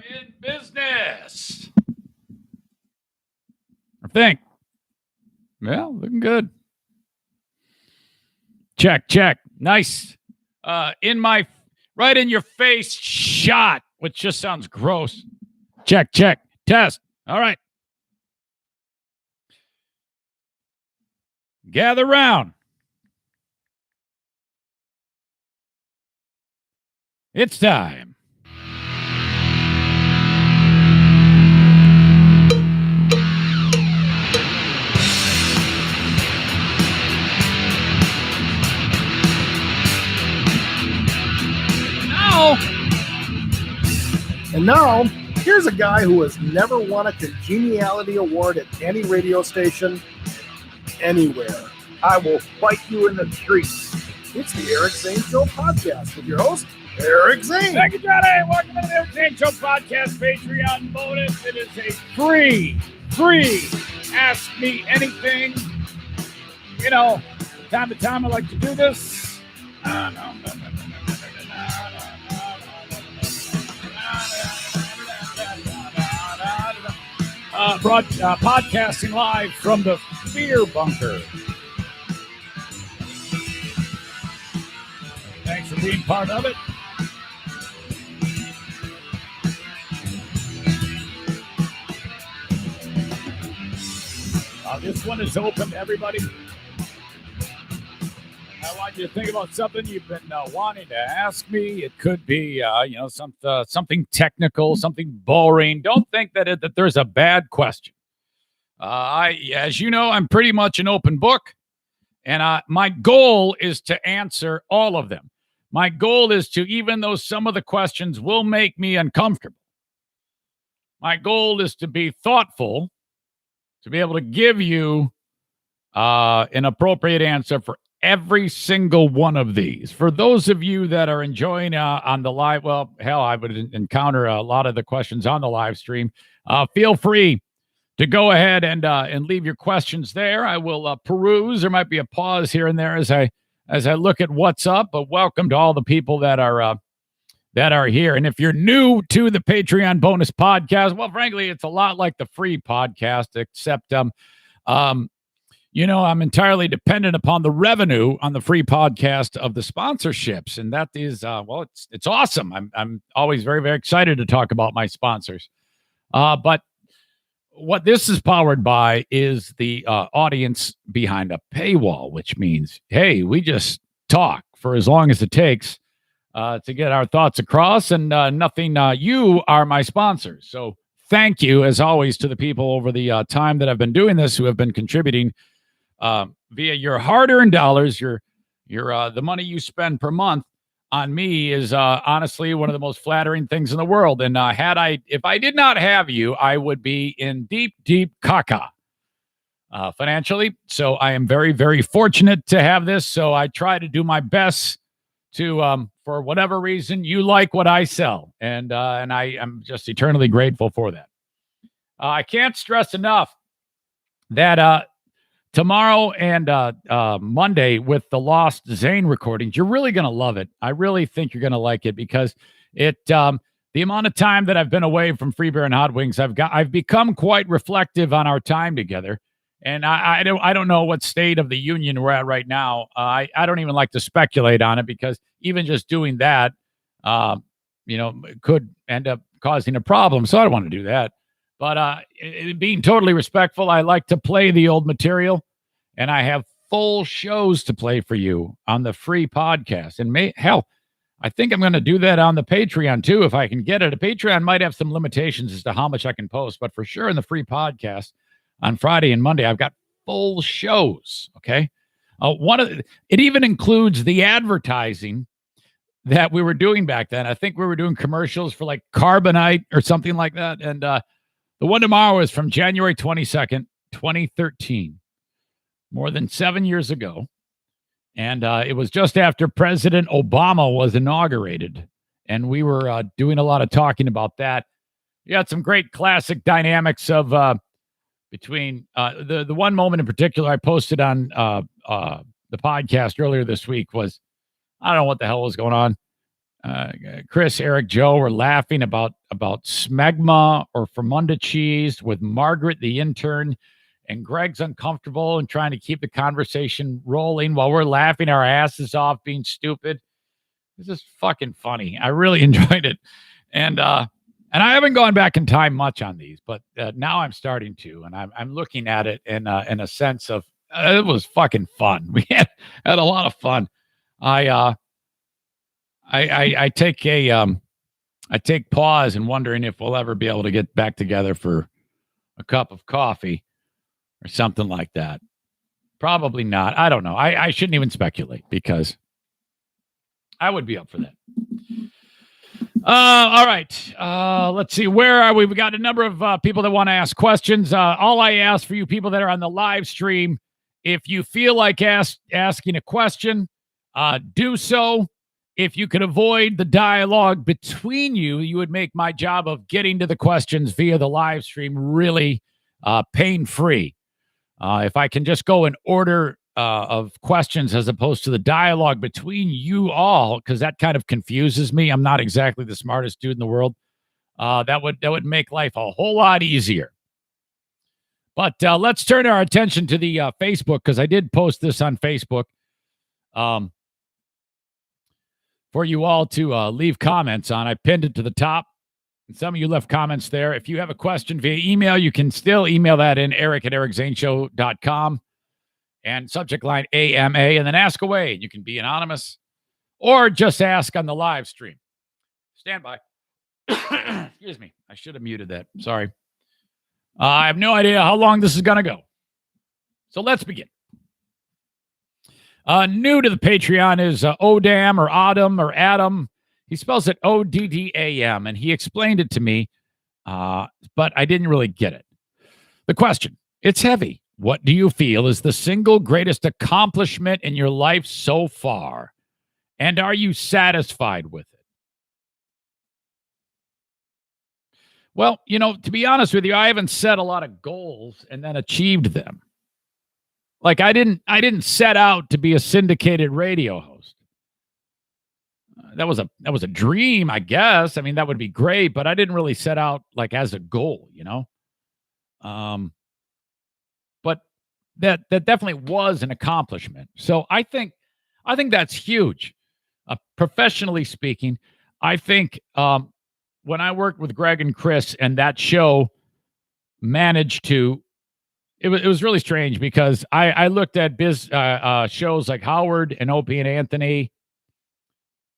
in business. I think. Well, looking good. Check. Nice. In my right in your face shot, which just sounds gross. Check. Test. All right. Gather round. It's time. And now, here's a guy who has never won a congeniality award at any radio station anywhere. I will fight you in the streets. It's the Eric Zane Show podcast with your host, Eric Zane. Thank you, Johnny. Welcome to the Eric Zane Show podcast Patreon bonus. It is a free Ask Me Anything. You know, time to time I like to do this. Podcasting live from the Fear Bunker. Thanks for being part of it. This one is open to everybody. I want you to think about something you've been wanting to ask me. It could be, something technical, something boring. Don't think that there's a bad question. As you know, I'm pretty much an open book, and my goal is to answer all of them. My goal is to, even though some of the questions will make me uncomfortable, my goal is to be thoughtful, to be able to give you an appropriate answer for every single one of these. For those of you that are enjoying on the live, well, hell, I would encounter a lot of the questions on the live stream. Feel free to go ahead and leave your questions there. I will peruse. There might be a pause here and there as I look at what's up. But welcome to all the people that are here. And if you're new to the Patreon bonus podcast, well, frankly, it's a lot like the free podcast, except I'm entirely dependent upon the revenue on the free podcast of the sponsorships, and that is it's awesome. I'm always very, very excited to talk about my sponsors. But what this is powered by is the audience behind a paywall, which means, hey, we just talk for as long as it takes to get our thoughts across, and nothing. You are my sponsors, so thank you as always to the people over the time that I've been doing this who have been contributing via your hard-earned dollars. Your the money you spend per month on me is honestly one of the most flattering things in the world. And if I did not have you, I would be in deep caca financially. So I am very, very fortunate to have this. So I try to do my best to, for whatever reason, you like what I sell, and I am just eternally grateful for that. I can't stress enough that tomorrow and Monday with the Lost Zane recordings, you're really going to love it. I really think you're going to like it because the amount of time that I've been away from Free Beer and Hot Wings, I've become quite reflective on our time together. And I don't know what state of the union we're at right now. I don't even like to speculate on it because even just doing that, could end up causing a problem. So I don't want to do that. But being totally respectful, I like to play the old material, and I have full shows to play for you on the free podcast. And I think I'm going to do that on the Patreon too, if I can get it. A Patreon might have some limitations as to how much I can post, but for sure in the free podcast on Friday and Monday, I've got full shows. Okay, it even includes the advertising that we were doing back then. I think we were doing commercials for like Carbonite or something like that, and the one tomorrow is from January 22nd, 2013, more than 7 years ago. And it was just after President Obama was inaugurated. And we were doing a lot of talking about that. You had some great classic dynamics of between the one moment in particular I posted on the podcast earlier this week was, I don't know what the hell was going on. Chris, Eric, Joe were laughing about smegma or Fermunda cheese with Margaret, the intern, and Greg's uncomfortable and trying to keep the conversation rolling while we're laughing our asses off being stupid. This is fucking funny. I really enjoyed it. And I haven't gone back in time much on these, but now I'm starting to, and I'm looking at it in a sense of it was fucking fun. We had a lot of fun. I take I take pause and wondering if we'll ever be able to get back together for a cup of coffee or something like that. Probably not. I don't know. I shouldn't even speculate because I would be up for that. All right. Let's see. Where are we? We got a number of people that want to ask questions. All I ask for you people that are on the live stream, if you feel like asking a question, do so. If you could avoid the dialogue between you, you would make my job of getting to the questions via the live stream really pain-free. If I can just go in order of questions as opposed to the dialogue between you all, because that kind of confuses me. I'm not exactly the smartest dude in the world. That would make life a whole lot easier. But let's turn our attention to the Facebook, because I did post this on Facebook. For you all to leave comments on. I pinned it to the top, and some of you left comments there. If you have a question via email, you can still email that in, eric@ericzaneshow.com, and subject line AMA, and then ask away. You can be anonymous or just ask on the live stream. Stand by. Excuse me. I should have muted that. Sorry. I have no idea how long this is going to go. So let's begin. New to the Patreon is Odam or Adam or Adam. He spells it Oddam, and he explained it to me, but I didn't really get it. The question, it's heavy. What do you feel is the single greatest accomplishment in your life so far? And are you satisfied with it? Well, to be honest with you, I haven't set a lot of goals and then achieved them. Like I didn't set out to be a syndicated radio host. That was a dream, I guess. I mean, that would be great, but I didn't really set out like as a goal, But that definitely was an accomplishment. So I think that's huge. Professionally speaking, I think when I worked with Greg and Chris and that show managed to. It was really strange because I looked at shows like Howard and Opie and Anthony,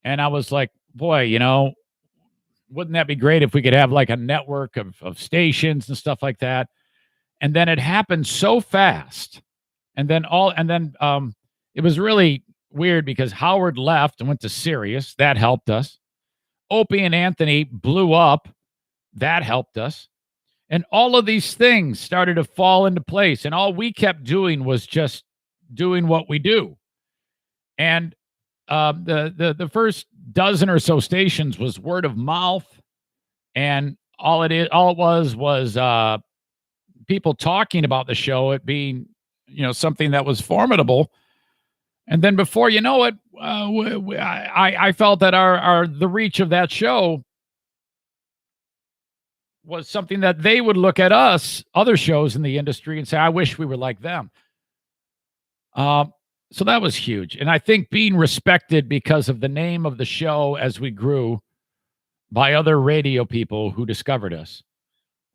and I was like, boy, wouldn't that be great if we could have like a network of stations and stuff like that? And then it happened so fast, and then it was really weird because Howard left and went to Sirius. That helped us. Opie and Anthony blew up. That helped us. And all of these things started to fall into place. And all we kept doing was just doing what we do. And the first dozen or so stations was word of mouth. And all it was people talking about the show, it being, something that was formidable. And then before you know it, I felt that the reach of that show was something that they would look at us, other shows in the industry, and say, I wish we were like them. So that was huge. And I think being respected because of the name of the show as we grew by other radio people who discovered us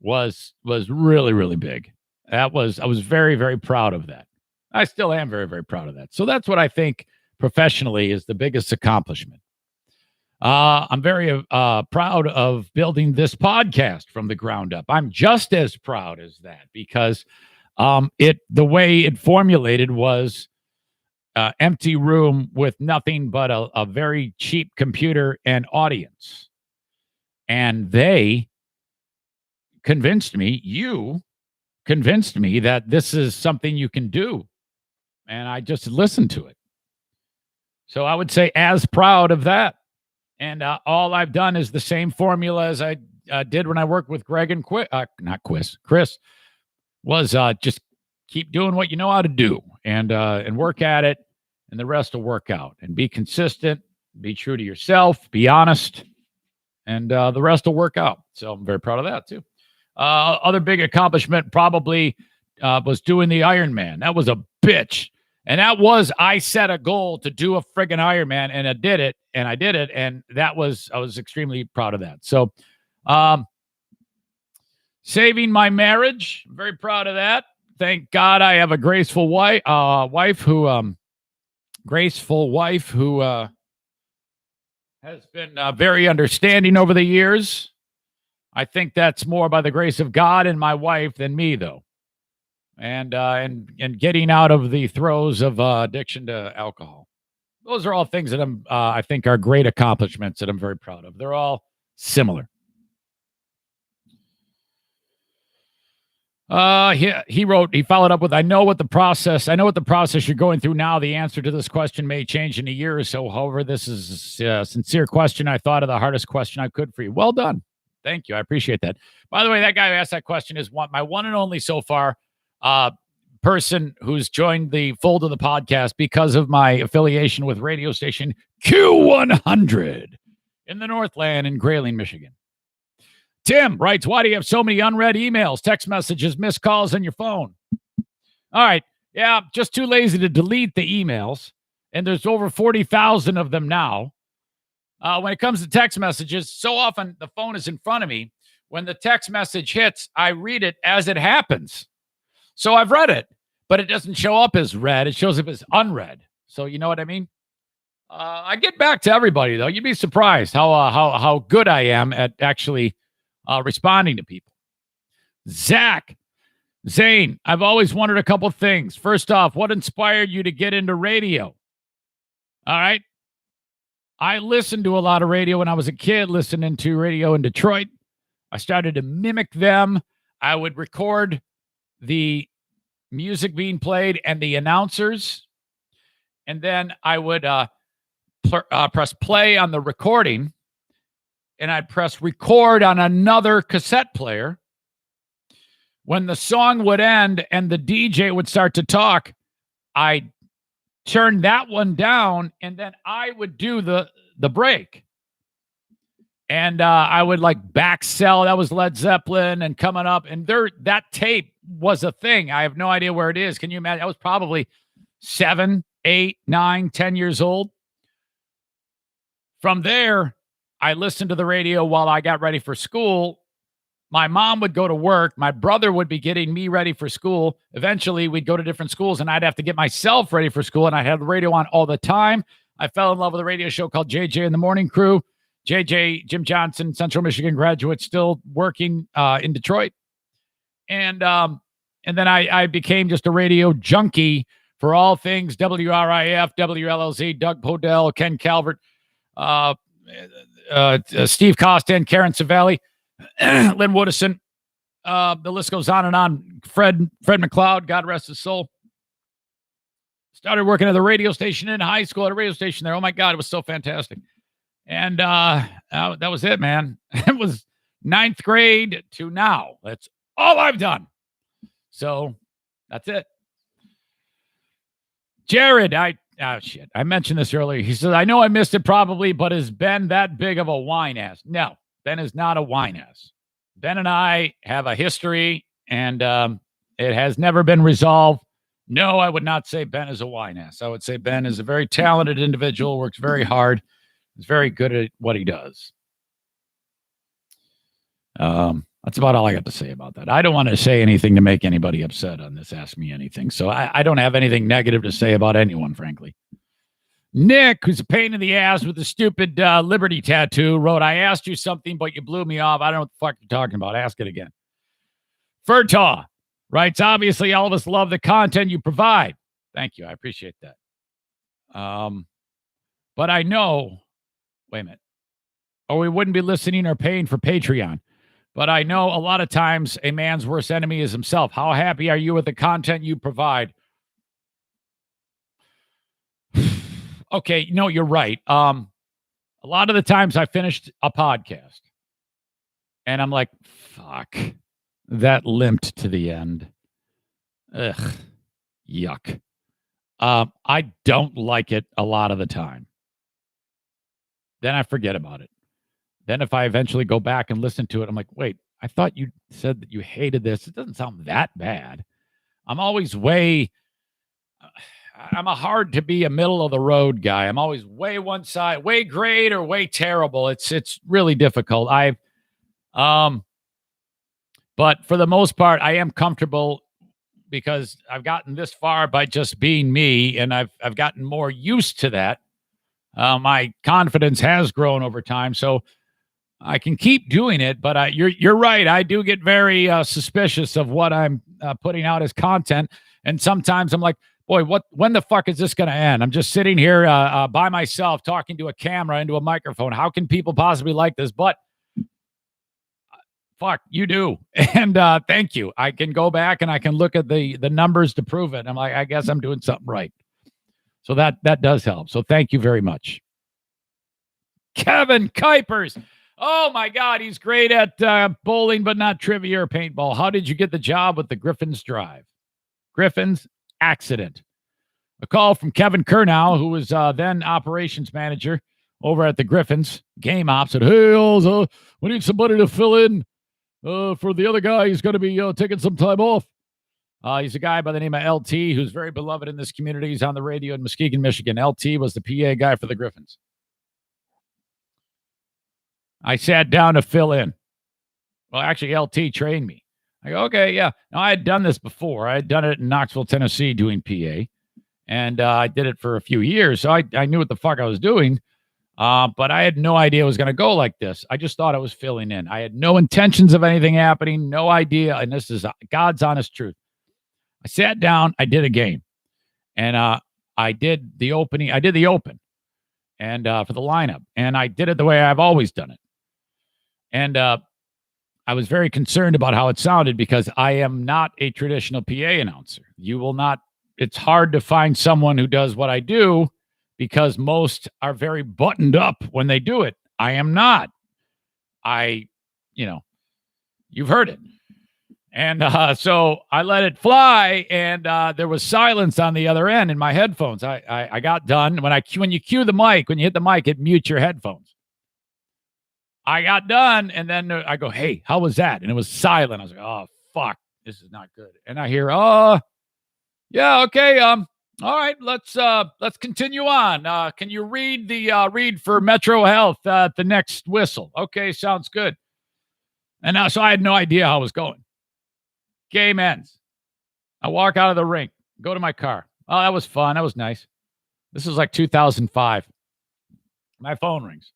was really, really big. I was very, very proud of that. I still am very, very proud of that. So that's what I think professionally is the biggest accomplishment. I'm very proud of building this podcast from the ground up. I'm just as proud as that because the way it formulated was empty room with nothing but a very cheap computer and audience. And they convinced me, you convinced me that this is something you can do. And I just listened to it. So I would say as proud of that. And all I've done is the same formula as I did when I worked with Greg and Chris, was just keep doing what you know how to do and work at it, and the rest will work out. And be consistent Be true to yourself. Be honest. And the rest will work out. So I'm very proud of that, too. Other big accomplishment probably was doing the Ironman. That was a bitch. And I set a goal to do a friggin' Ironman, and I did it. And I was extremely proud of that. So, saving my marriage, I'm very proud of that. Thank God I have a graceful wife who has been very understanding over the years. I think that's more by the grace of God and my wife than me, though. And getting out of the throes of addiction to alcohol. Those are all things that I think are great accomplishments that I'm very proud of. They're all similar. He followed up with, I know what the process you're going through now. The answer to this question may change in a year or so. However, this is a sincere question. I thought of the hardest question I could for you. Well done. Thank you. I appreciate that. By the way, that guy who asked that question is my one and only so far person who's joined the fold of the podcast because of my affiliation with radio station Q100 in the Northland in Grayling, Michigan. Tim writes, why do you have so many unread emails, text messages, missed calls on your phone? All right. Yeah, just too lazy to delete the emails. And there's over 40,000 of them now. When it comes to text messages, so often the phone is in front of me. When the text message hits, I read it as it happens. So I've read it, but it doesn't show up as read. It shows up as unread. So you know what I mean? I get back to everybody, though. You'd be surprised how good I am at actually responding to people. Zane, I've always wondered a couple things. First off, what inspired you to get into radio? All right. I listened to a lot of radio when I was a kid, listening to radio in Detroit. I started to mimic them. I would record the music being played and the announcers. And then I would press play on the recording. And I'd press record on another cassette player. When the song would end and the DJ would start to talk, I'd turn that one down, and then I would do the break. And I would back sell. That was Led Zeppelin and coming up. And that tape was a thing. I have no idea where it is. Can you imagine? I was probably 7, 8, 9, 10 years old. From there, I listened to the radio while I got ready for school. My mom would go to work. My brother would be getting me ready for school. Eventually, we'd go to different schools, and I'd have to get myself ready for school, and I'd have the radio on all the time. I fell in love with a radio show called JJ and the Morning Crew. JJ, Jim Johnson, Central Michigan graduate, still working in Detroit. And then I became just a radio junkie for all things WRIF, WLLZ, Doug Podell, Ken Calvert, Steve Costa, and Karen Savelli, Lynn Woodison. The list goes on and on. Fred McLeod, God rest his soul. Started working at the radio station in high school, at a radio station there. Oh, my God, it was so fantastic. And that was it, man. It was 9th grade to now. That's all I've done. So that's it. Jared, I mentioned this earlier. He says, I know I missed it probably, but is Ben that big of a whine ass? No, Ben is not a whine ass. Ben and I have a history, and it has never been resolved. No, I would not say Ben is a whine ass. I would say Ben is a very talented individual, works very hard, is very good at what he does. That's about all I got to say about that. I don't want to say anything to make anybody upset on this Ask Me Anything. So I don't have anything negative to say about anyone, frankly. Nick, who's a pain in the ass with a stupid Liberty tattoo, wrote, I asked you something, but you blew me off. I don't know what the fuck you're talking about. Ask it again. Furtaw writes, obviously, all of us love the content you provide. Thank you. I appreciate that. But I know, wait a minute, or we wouldn't be listening or paying for Patreon. But I know a lot of times a man's worst enemy is himself. How happy are you with the content you provide? Okay, no, you're right. A lot of the times I finished a podcast and I'm like, fuck, that limped to the end. Ugh, yuck. I don't like it a lot of the time. then I forget about it. Then if I eventually go back and listen to it, I'm like, wait, I thought you said that you hated this. It doesn't sound that bad. I'm always I'm a hard to be a middle of the road guy. I'm always way one side, way great or way terrible. It's really difficult. But for the most part, I am comfortable because I've gotten this far by just being me, and I've gotten more used to that. My confidence has grown over time, so I can keep doing it. But you're right. I do get very suspicious of what I'm putting out as content, and sometimes I'm like, boy, when the fuck is this going to end? I'm just sitting here by myself talking to a camera into a microphone. How can people possibly like this? But fuck, you do. And thank you. I can go back and I can look at the numbers to prove it. I'm like, I guess I'm doing something right. So that does help. So thank you very much. Kevin Kuipers. Oh my God, he's great at bowling, but not trivia or paintball. How did you get the job with the Griffins Drive? Griffins accident. A call from Kevin Kernow, who was then operations manager over at the Griffins game ops. Said, hey, we need somebody to fill in for the other guy. He's going to be taking some time off. He's a guy by the name of LT, who's very beloved in this community. He's on the radio in Muskegon, Michigan. LT was the PA guy for the Griffins. I sat down to fill in. Well, actually, LT trained me. I go, okay, yeah. Now, I had done this before. I had done it in Knoxville, Tennessee, doing PA. And I did it for a few years. So I knew what the fuck I was doing. But I had no idea it was going to go like this. I just thought I was filling in. I had no intentions of anything happening, no idea. And this is God's honest truth. I sat down, I did a game, and I did the opening. I did the open and for the lineup, and I did it the way I've always done it. And I was very concerned about how it sounded because I am not a traditional PA announcer. You will not, it's hard to find someone who does what I do because most are very buttoned up when they do it. I am not. You've heard it. And so I let it fly, and there was silence on the other end in my headphones. I got done. When you cue the mic, when you hit the mic, it mutes your headphones. I got done, and then I go, hey, how was that? And it was silent. I was like, oh, fuck, this is not good. And I hear, yeah, okay, all right, let's continue on. Can you read for Metro Health at the next whistle? Okay, sounds good. And so I had no idea how it was going. Game ends. I walk out of the rink, go to my car. Oh, that was fun. That was nice. This was like 2005. My phone rings.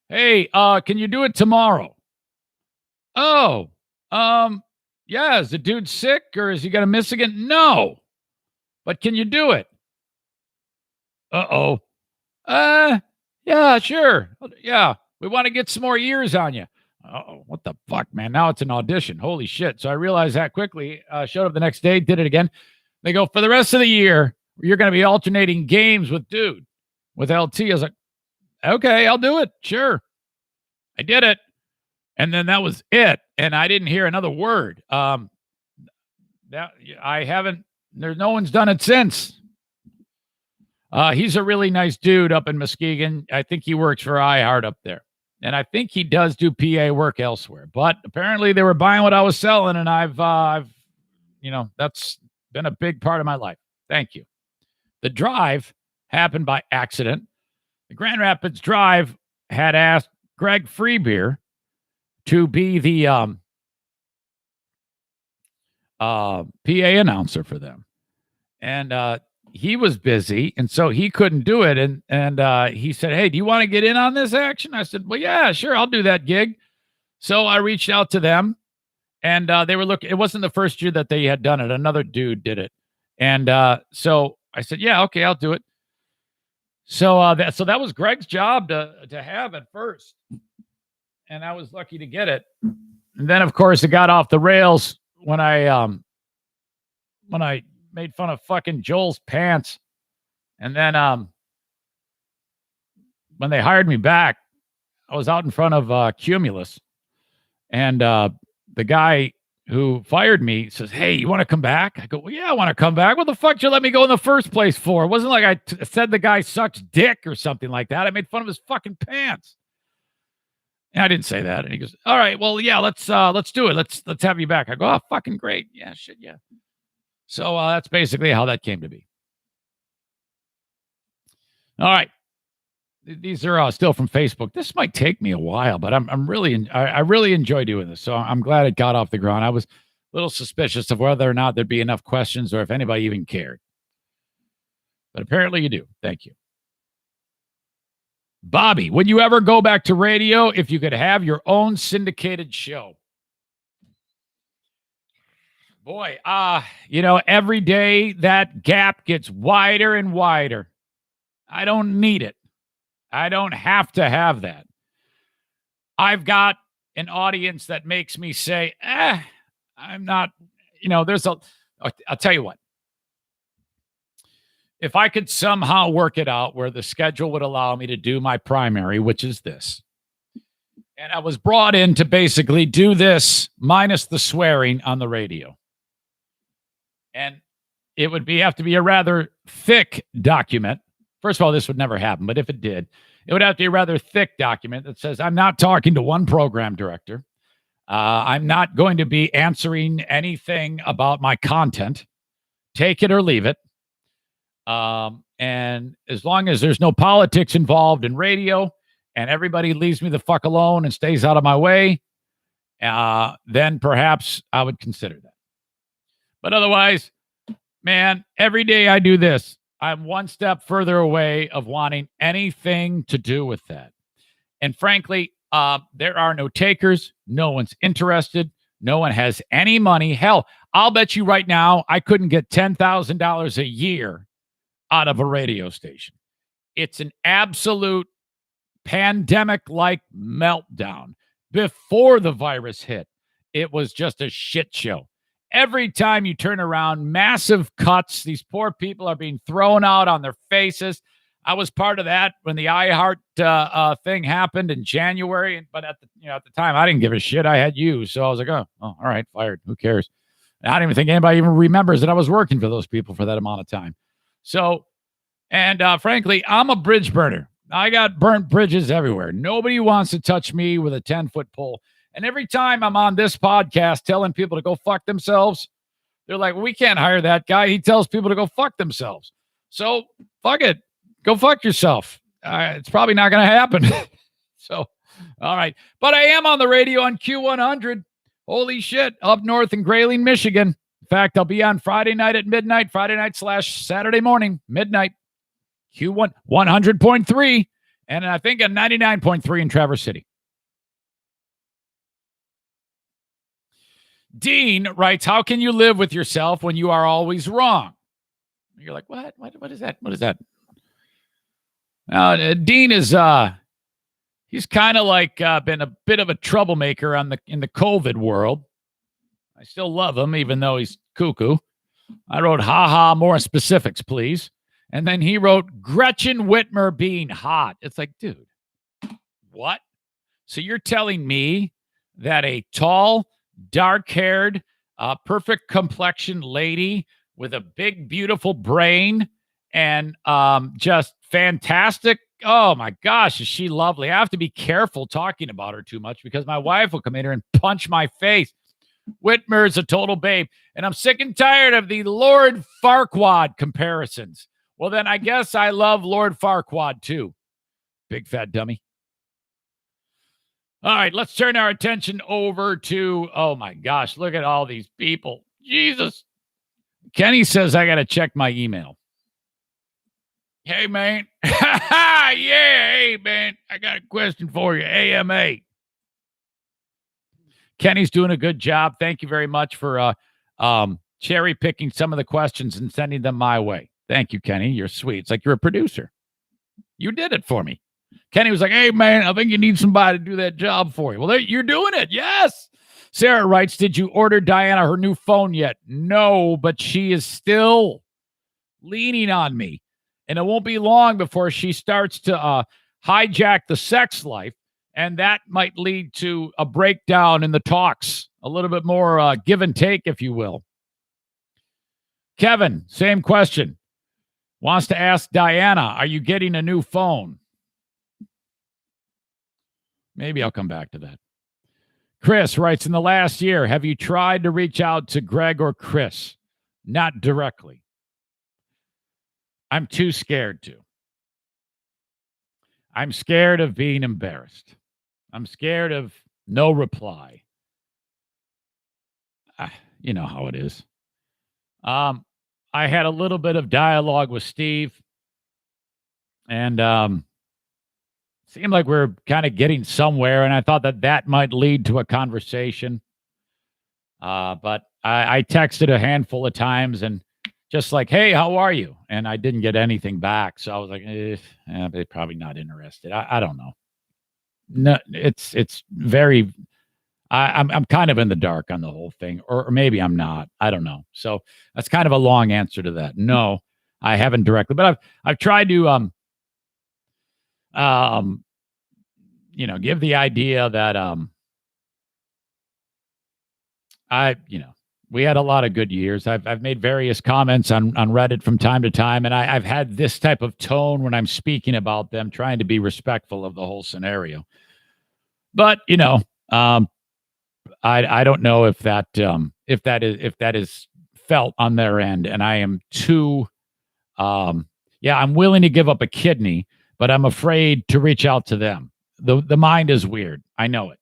Hey, can you do it tomorrow? Oh, yeah. Is the dude sick or is he going to miss again? No. But can you do it? Uh-oh. Yeah, sure. Yeah, we want to get some more years on you. Uh-oh, what the fuck, man? Now it's an audition. Holy shit. So I realized that quickly. Showed up the next day, did it again. They go, for the rest of the year, you're going to be alternating games with LT. I was like, okay, I'll do it. Sure. I did it. And then that was it. And I didn't hear another word. No one's done it since. He's a really nice dude up in Muskegon. I think he works for iHeart up there. And I think he does do PA work elsewhere. But apparently they were buying what I was selling, and I've that's been a big part of my life. Thank you. The drive happened by accident. The Grand Rapids Drive had asked Greg Freebeer to be the PA announcer for them. And he was busy, and so he couldn't do it. And he said, hey, do you want to get in on this action? I said, well, yeah, sure, I'll do that gig. So I reached out to them, and they were looking. It wasn't the first year that they had done it. Another dude did it. And so I said, yeah, okay, I'll do it. So that was Greg's job to have at first. And I was lucky to get it. And then, of course, it got off the rails when I made fun of fucking Joel's pants. And then when they hired me back, I was out in front of Cumulus. And the guy who fired me, says, "Hey, you want to come back?" I go, "Well, yeah, I want to come back. What the fuck did you let me go in the first place for? It wasn't like I said the guy sucks dick or something like that. I made fun of his fucking pants." And I didn't say that. And he goes, "All right, well, yeah, let's do it. Let's have you back." I go, "Oh, fucking great. Yeah, shit, yeah." So that's basically how that came to be. All right. These are still from Facebook. This might take me a while, but I'm really I really enjoy doing this. So I'm glad it got off the ground. I was a little suspicious of whether or not there'd be enough questions or if anybody even cared. But apparently you do. Thank you. Bobby, would you ever go back to radio if you could have your own syndicated show? Boy, every day that gap gets wider and wider. I don't need it. I don't have to have that. I've got an audience that makes me say, I'm not, I'll tell you what. If I could somehow work it out where the schedule would allow me to do my primary, which is this, and I was brought in to basically do this minus the swearing on the radio. And it would have to be a rather thick document. First of all, this would never happen, but if it did, it would have to be a rather thick document that says, I'm not talking to one program director. I'm not going to be answering anything about my content. Take it or leave it. And as long as there's no politics involved in radio and everybody leaves me the fuck alone and stays out of my way, then perhaps I would consider that. But otherwise, man, every day I do this, I'm one step further away of wanting anything to do with that. And frankly, there are no takers. No one's interested. No one has any money. Hell, I'll bet you right now I couldn't get $10,000 a year out of a radio station. It's an absolute pandemic-like meltdown. Before the virus hit, it was just a shit show. Every time you turn around, massive cuts. These poor people are being thrown out on their faces. I was part of that when the iHeart thing happened in January. But at the time, I didn't give a shit. I had you. So I was like, oh, all right, fired. Who cares? I don't even think anybody even remembers that I was working for those people for that amount of time. So, and frankly, I'm a bridge burner. I got burnt bridges everywhere. Nobody wants to touch me with a 10-foot pole. And every time I'm on this podcast telling people to go fuck themselves, they're like, we can't hire that guy. He tells people to go fuck themselves. So fuck it. Go fuck yourself. It's probably not going to happen. So, all right. But I am on the radio on Q100. Holy shit. Up north in Grayling, Michigan. In fact, I'll be on Friday night at midnight, Friday night / Saturday morning, midnight. Q1 100.3. And I think a 99.3 in Traverse City. Dean writes, how can you live with yourself when you are always wrong? You're like, what? What is that? What is that? Dean is, he's kind of like been a bit of a troublemaker in the COVID world. I still love him, even though he's cuckoo. I wrote, more specifics, please. And then he wrote, Gretchen Whitmer being hot. It's like, dude, what? So you're telling me that a tall, dark-haired, perfect complexion lady with a big, beautiful brain and just fantastic. Oh, my gosh, is she lovely? I have to be careful talking about her too much because my wife will come in here and punch my face. Whitmer is a total babe. And I'm sick and tired of the Lord Farquaad comparisons. Well, then I guess I love Lord Farquaad too. Big fat dummy. All right, let's turn our attention over to, oh my gosh, look at all these people. Jesus. Kenny says I got to check my email. Hey, man. Yeah, hey, man. I got a question for you. AMA. Kenny's doing a good job. Thank you very much for cherry picking some of the questions and sending them my way. Thank you, Kenny. You're sweet. It's like you're a producer. You did it for me. Kenny was like, hey, man, I think you need somebody to do that job for you. Well, you're doing it. Yes. Sarah writes, did you order Diana her new phone yet? No, but she is still leaning on me. And it won't be long before she starts to hijack the sex life And that might lead to a breakdown in the talks, a little bit more give and take, if you will. Kevin, same question. Wants to ask Diana, are you getting a new phone? Maybe I'll come back to that. Chris writes, in the last year, have you tried to reach out to Greg or Chris? Not directly. I'm too scared to. I'm scared of being embarrassed. I'm scared of no reply. You know how it is. I had a little bit of dialogue with Steve, and seemed like we are kind of getting somewhere, and I thought that might lead to a conversation. But I texted a handful of times and just like, hey, how are you? And I didn't get anything back. So I was like, they're probably not interested. I don't know. No, it's very, I'm kind of in the dark on the whole thing, or maybe I'm not. I don't know. So that's kind of a long answer to that. No, I haven't directly, but I've tried to, give the idea that, we had a lot of good years. I've made various comments on Reddit from time to time, and I've had this type of tone when I'm speaking about them, trying to be respectful of the whole scenario. But I don't know if that is felt on their end, and I am too. I'm willing to give up a kidney, but I'm afraid to reach out to them. The mind is weird. I know it.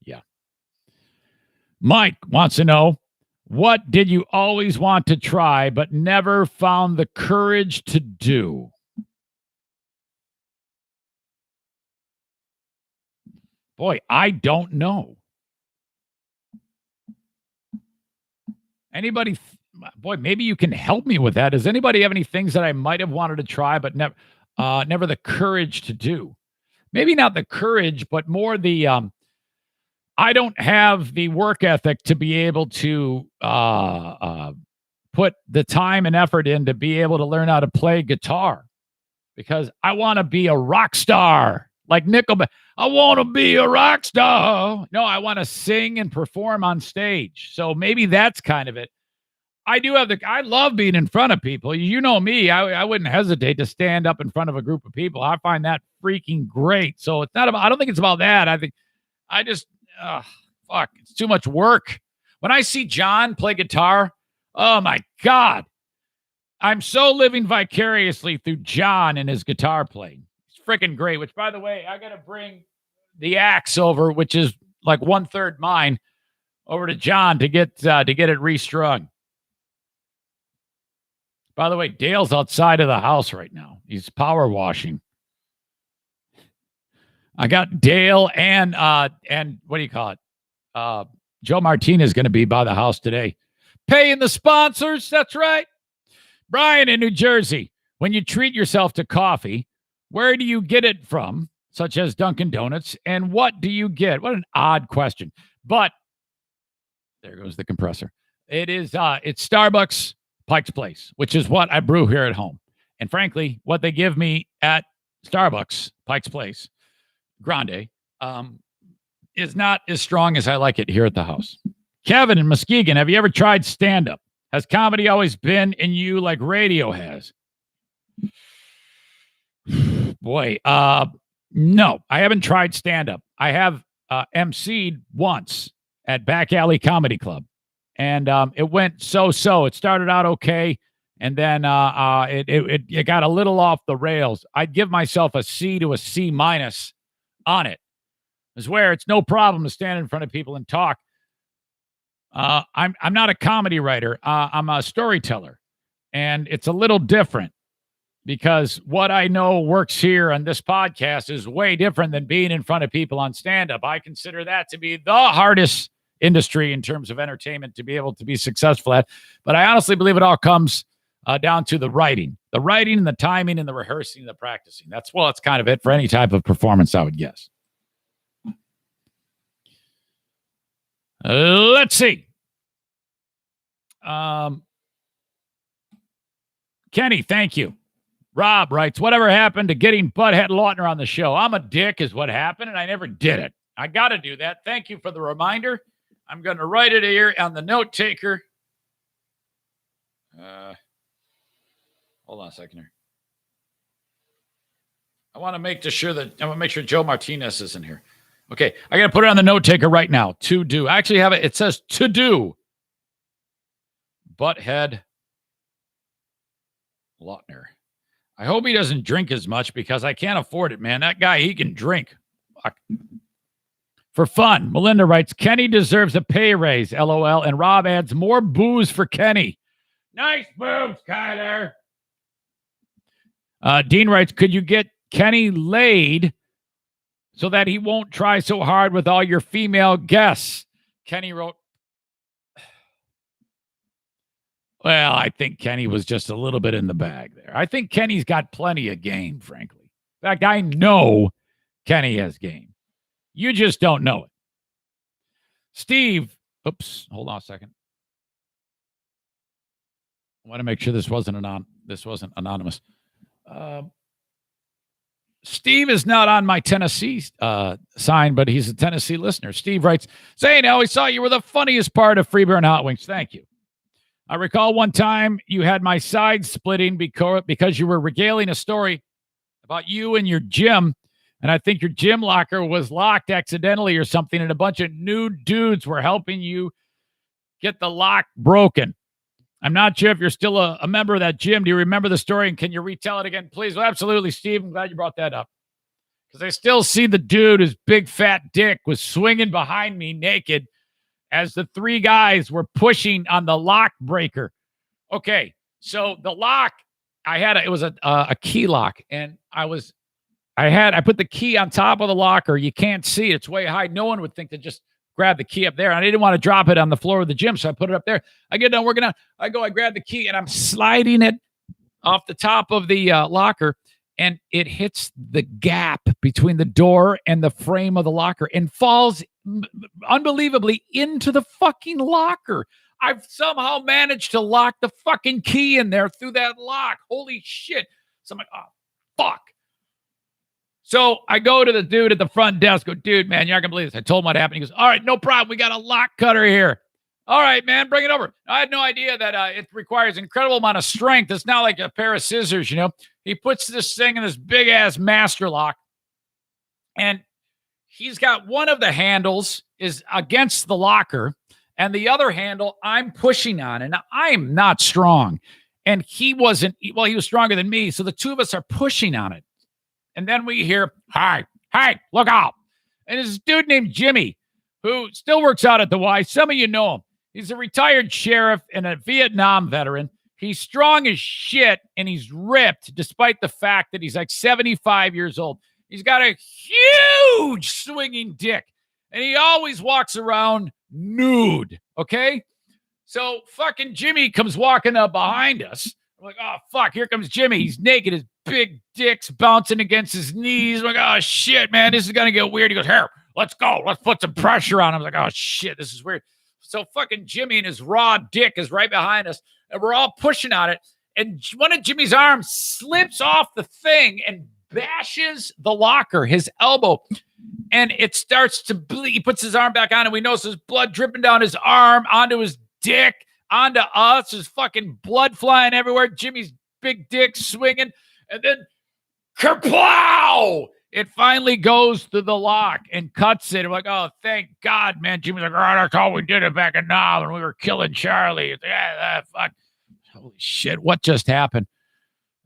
Yeah. Mike wants to know, what did you always want to try but never found the courage to do? Boy, I don't know. Anybody? Boy, maybe you can help me with that. Does anybody have any things that I might have wanted to try but never the courage to do? Maybe not the courage, but more the I don't have the work ethic to be able to put the time and effort in to be able to learn how to play guitar, because I want to be a rock star like Nickelback. I want to be a rock star. No, I want to sing and perform on stage. So maybe that's kind of it. I love being in front of people. You know me, I wouldn't hesitate to stand up in front of a group of people. I find that freaking great. So it's not about, I don't think it's about that. It's too much work. When I see John play guitar, oh my God, I'm so living vicariously through John and his guitar playing. It's freaking great, which, by the way, I got to bring the axe over, which is like 1/3 mine, over to John to get it restrung. By the way, Dale's outside of the house right now. He's power washing. I got Dale and what do you call it? Joe Martinez going to be by the house today. Paying the sponsors. That's right. Brian in New Jersey. When you treat yourself to coffee, where do you get it from, such as Dunkin' Donuts? And what do you get? What an odd question. But there goes the compressor. It's Starbucks Pike's Place, which is what I brew here at home. And frankly, what they give me at Starbucks Pike's Place, Grande, is not as strong as I like it here at the house. Kevin in Muskegon, have you ever tried stand-up? Has comedy always been in you like radio has? Boy, no, I haven't tried stand-up. I have emceed once at Back Alley Comedy Club, and it went so-so. It started out okay, and then it got a little off the rails. I'd give myself a C to a C- on it. Is where it's no problem to stand in front of people and talk. I'm not a comedy writer. I'm a storyteller, and it's a little different because what I know works here on this podcast is way different than being in front of people on stand-up. I consider that to be the hardest industry in terms of entertainment to be able to be successful at. But I honestly believe it all comes down to the writing and the timing and the rehearsing and the practicing. That's kind of it for any type of performance, I would guess. Let's see. Kenny, thank you. Rob writes, whatever happened to getting Butthead Lautner on the show? I'm a dick is what happened, and I never did it. I got to do that. Thank you for the reminder. I'm going to write it here on the note taker. Hold on a second here. I want to make sure Joe Martinez is in here. Okay, I got to put it on the note taker right now. To do. I actually have it. It says to do. Butthead Lautner. I hope he doesn't drink as much because I can't afford it, man. That guy, he can drink. Fuck. For fun, Melinda writes, Kenny deserves a pay raise, LOL, and Rob adds more booze for Kenny. Nice boobs, Kyler. Dean writes, could you get Kenny laid so that he won't try so hard with all your female guests? Kenny wrote, well, I think Kenny was just a little bit in the bag there. I think Kenny's got plenty of game, frankly. In fact, I know Kenny has game. You just don't know it. Steve, hold on a second. I want to make sure this wasn't anonymous. Steve is not on my Tennessee sign, but he's a Tennessee listener. Steve writes, Zane, I always thought you were the funniest part of Freeburn Hot Wings. Thank you. I recall one time you had my side splitting because you were regaling a story about you and your gym, and I think your gym locker was locked accidentally or something, and a bunch of nude dudes were helping you get the lock broken. I'm not sure if you're still a member of that gym. Do you remember the story, and can you retell it again, please? Well, absolutely, Steve. I'm glad you brought that up because I still see the dude whose big fat dick was swinging behind me naked as the three guys were pushing on the lock breaker. Okay, so the lock, it was a key lock, and I put the key on top of the locker. You can't see it. It's way high. No one would think to just grab the key up there. I didn't want to drop it on the floor of the gym, so I put it up there. I get done working out. I grab the key, and I'm sliding it off the top of the locker, and it hits the gap between the door and the frame of the locker and falls unbelievably into the fucking locker. I've somehow managed to lock the fucking key in there through that lock. Holy shit. So I'm like, oh, fuck. So I go to the dude at the front desk, go, dude, man, you're not going to believe this. I told him what happened. He goes, all right, no problem. We got a lock cutter here. All right, man, bring it over. I had no idea that it requires an incredible amount of strength. It's not like a pair of scissors, you know. He puts this thing in this big-ass master lock, and he's got one of the handles is against the locker, and the other handle I'm pushing on, and I'm not strong. And he was stronger than me, so the two of us are pushing on it. And then we hear, hey, look out. And this dude named Jimmy, who still works out at the Y. Some of you know him. He's a retired sheriff and a Vietnam veteran. He's strong as shit, and he's ripped, despite the fact that he's like 75 years old. He's got a huge swinging dick, and he always walks around nude, okay? So fucking Jimmy comes walking up behind us. I'm like, oh, fuck, here comes Jimmy. He's naked. His big dick's bouncing against his knees. I'm like, oh, shit, man, this is going to get weird. He goes, here, let's go. Let's put some pressure on him. I'm like, oh, shit, this is weird. So fucking Jimmy and his raw dick is right behind us, and we're all pushing on it. And one of Jimmy's arms slips off the thing and bashes the locker, his elbow, and it starts to bleed. He puts his arm back on, and we notice there's blood dripping down his arm, onto his dick, onto us. There's fucking blood flying everywhere. Jimmy's big dick swinging, and then kerplow! It finally goes through the lock and cuts it. I'm like, oh, thank God, man. Jimmy's like, oh, that's how we did it back in Nam when we were killing Charlie. It's like, fuck. Holy shit, what just happened?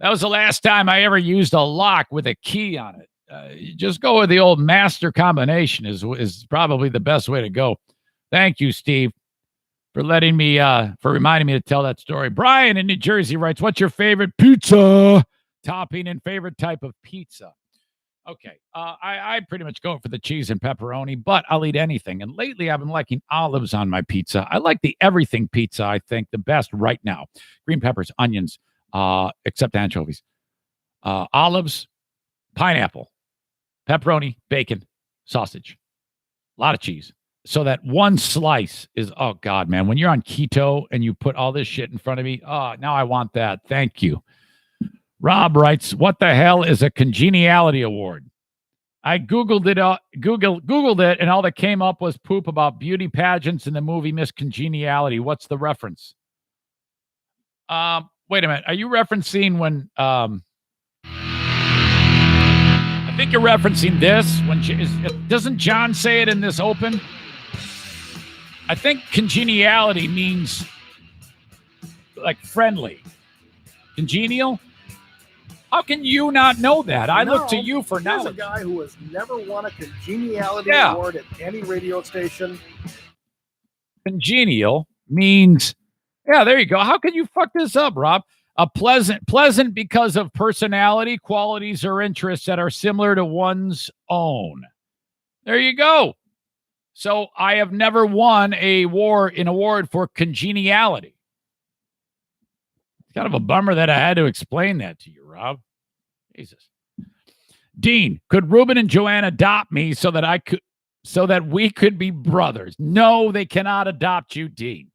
That was the last time I ever used a lock with a key on it. Just go with the old master combination is probably the best way to go. Thank you, Steve, for reminding me to tell that story. Brian in New Jersey writes, what's your favorite pizza topping and favorite type of pizza? Okay, I pretty much go for the cheese and pepperoni, but I'll eat anything. And lately, I've been liking olives on my pizza. I like the everything pizza, I think, the best right now. Green peppers, onions, except anchovies. Olives, pineapple, pepperoni, bacon, sausage. A lot of cheese. So that one slice is, oh, God, man. When you're on keto and you put all this shit in front of me, oh, now I want that. Thank you. Rob writes, "What the hell is a congeniality award?" I googled it. Googled it, and all that came up was poop about beauty pageants in the movie Miss Congeniality. What's the reference? Wait a minute. Are you referencing when? I think you're referencing this. Doesn't John say it in this open? I think congeniality means like friendly, congenial. How can you not know that? I look to you for knowledge. Here's a guy who has never won a congeniality award at any radio station. Congenial means, yeah, there you go. How can you fuck this up, Rob? A pleasant because of personality, qualities, or interests that are similar to one's own. There you go. So I have never won an award for congeniality. It's kind of a bummer that I had to explain that to you, Rob. Jesus. Dean, could Ruben and Joanne adopt me so that we could be brothers? No, they cannot adopt you, Dean.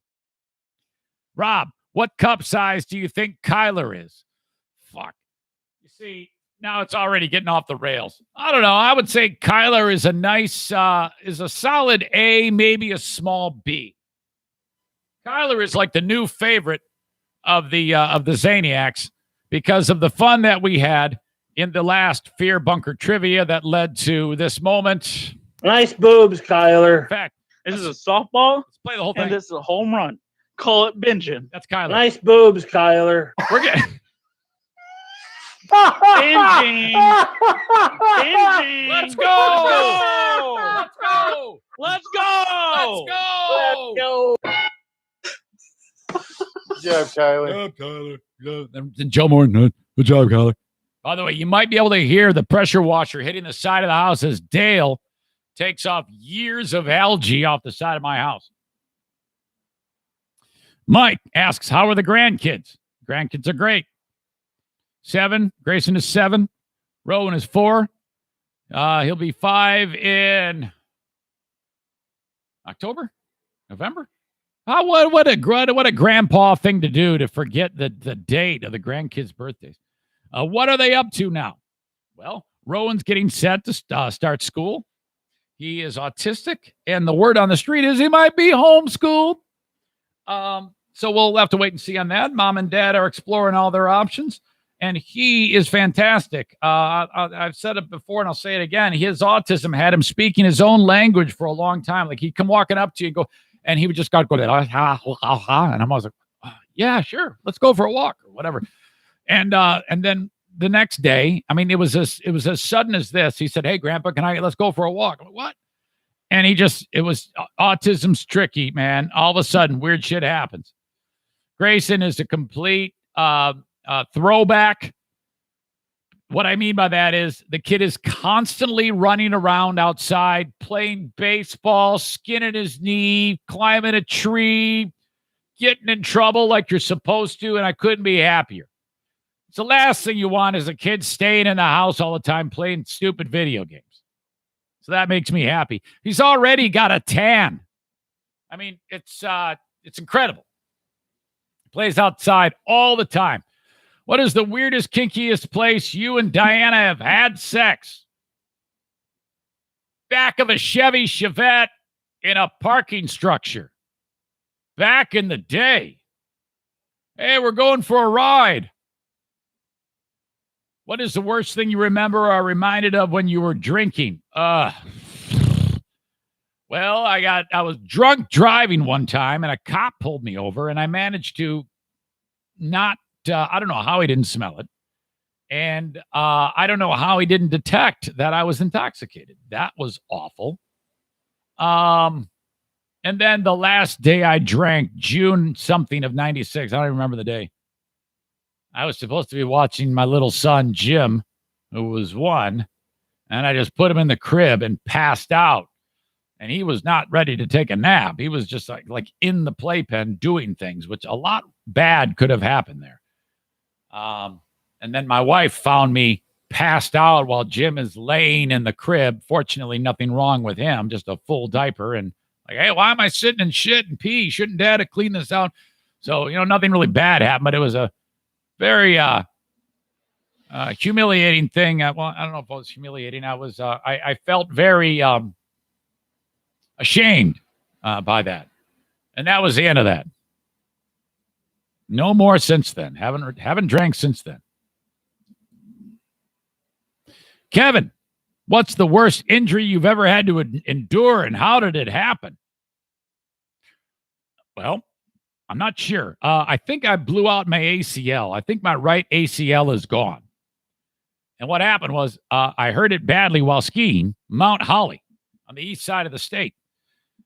Rob, what cup size do you think Kyler is? Fuck. You see, now it's already getting off the rails. I don't know. I would say Kyler is is a solid A, maybe a small B. Kyler is like the new favorite of the Zaniacs because of the fun that we had in the last Fear Bunker trivia that led to this moment. Nice boobs, Kyler. In fact, this is a softball. Let's play the whole thing. And this is a home run. Call it binging. That's Kyler. Nice boobs, Kyler. We're getting binging. Binging. Let's go. Let's go. Let's go. Let's go. Good job, Kyler. Good job, Kyler. And Joe Morton. Good job, Kyler. By the way, you might be able to hear the pressure washer hitting the side of the house as Dale takes off years of algae off the side of my house. Mike asks, how are the grandkids? Grandkids are great. 7. Grayson is 7. Rowan is 4. He'll be 5 in October? November? What a grandpa thing to do to forget the date of the grandkids' birthdays. What are they up to now? Well, Rowan's getting set to start school. He is autistic, and the word on the street is he might be homeschooled. So we'll have to wait and see on that. Mom and Dad are exploring all their options, and he is fantastic. I've said it before, and I'll say it again. His autism had him speaking his own language for a long time. Like he'd come walking up to you and go, and he would just go that, and I'm always like, oh, yeah, sure, let's go for a walk or whatever. And then the next day, I mean, it was as sudden as this. He said, "Hey, Grandpa, let's go for a walk?" I'm like, what? And it was autism's tricky, man. All of a sudden, weird shit happens. Grayson is a complete throwback. What I mean by that is the kid is constantly running around outside, playing baseball, skinning his knee, climbing a tree, getting in trouble like you're supposed to, and I couldn't be happier. It's the last thing you want is a kid staying in the house all the time playing stupid video games. So that makes me happy. He's already got a tan. I mean, it's incredible. He plays outside all the time. What is the weirdest, kinkiest place you and Diana have had sex? Back of a Chevy Chevette in a parking structure. Back in the day. Hey, we're going for a ride. What is the worst thing you remember or are reminded of when you were drinking? Well, I was drunk driving one time and a cop pulled me over and I managed to not, I don't know how he didn't smell it. And I don't know how he didn't detect that I was intoxicated. That was awful. And then the last day I drank, June something of 96. I don't even remember the day. I was supposed to be watching my little son, Jim, who was 1, and I just put him in the crib and passed out. And he was not ready to take a nap. He was just like in the playpen doing things, which a lot bad could have happened there. And then my wife found me passed out while Jim is laying in the crib. Fortunately, nothing wrong with him, just a full diaper. And like, hey, why am I sitting in shit and pee? Shouldn't Dad have cleaned this out? So, nothing really bad happened, but it was a very humiliating thing. Well, I don't know if it was humiliating. I felt very ashamed by that. And that was the end of that. No more since then. Haven't drank since then. Kevin, what's the worst injury you've ever had to endure, and how did it happen? Well, I'm not sure. I think I blew out my ACL. I think my right ACL is gone. And what happened was I hurt it badly while skiing Mount Holly on the east side of the state.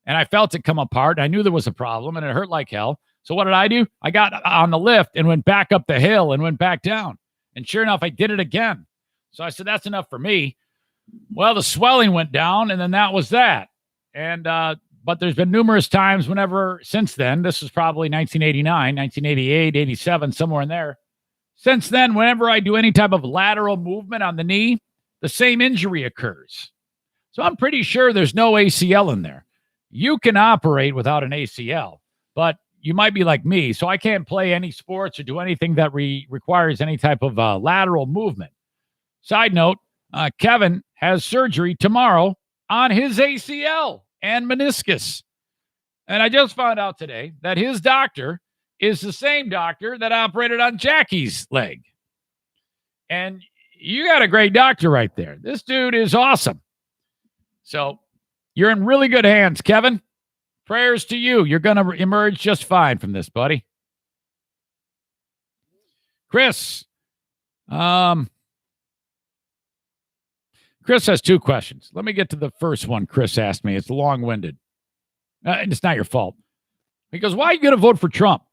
And I felt it come apart. I knew there was a problem, and it hurt like hell. So what did I do? I got on the lift and went back up the hill and went back down. And sure enough, I did it again. So I said, that's enough for me. Well, the swelling went down, and then that was that. And but there's been numerous times whenever since then, this was probably 1989, 1988, 87, somewhere in there. Since then, whenever I do any type of lateral movement on the knee, the same injury occurs. So I'm pretty sure there's no ACL in there. You can operate without an ACL, but you might be like me, so I can't play any sports or do anything that requires any type of lateral movement. Side note, Kevin has surgery tomorrow on his ACL and meniscus. And I just found out today that his doctor is the same doctor that operated on Jackie's leg. And you got a great doctor right there. This dude is awesome. So you're in really good hands, Kevin. Prayers to you. You're going to emerge just fine from this, buddy. Chris. Chris has two questions. Let me get to the first one Chris asked me. It's long-winded. It's not your fault. He goes, why are you going to vote for Trump?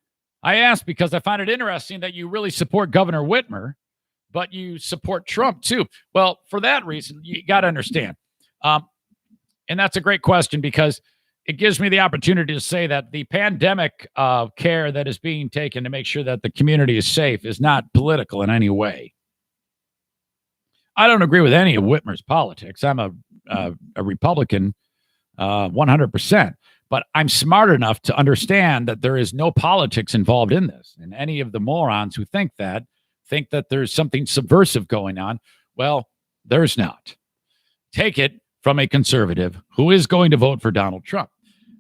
I asked because I find it interesting that you really support Governor Whitmer, but you support Trump too. Well, for that reason, you got to understand. And that's a great question because it gives me the opportunity to say that the pandemic care that is being taken to make sure that the community is safe is not political in any way. I don't agree with any of Whitmer's politics. I'm a Republican 100%. But I'm smart enough to understand that there is no politics involved in this. And any of the morons who think that there's something subversive going on. Well, there's not. Take it from a conservative who is going to vote for Donald Trump.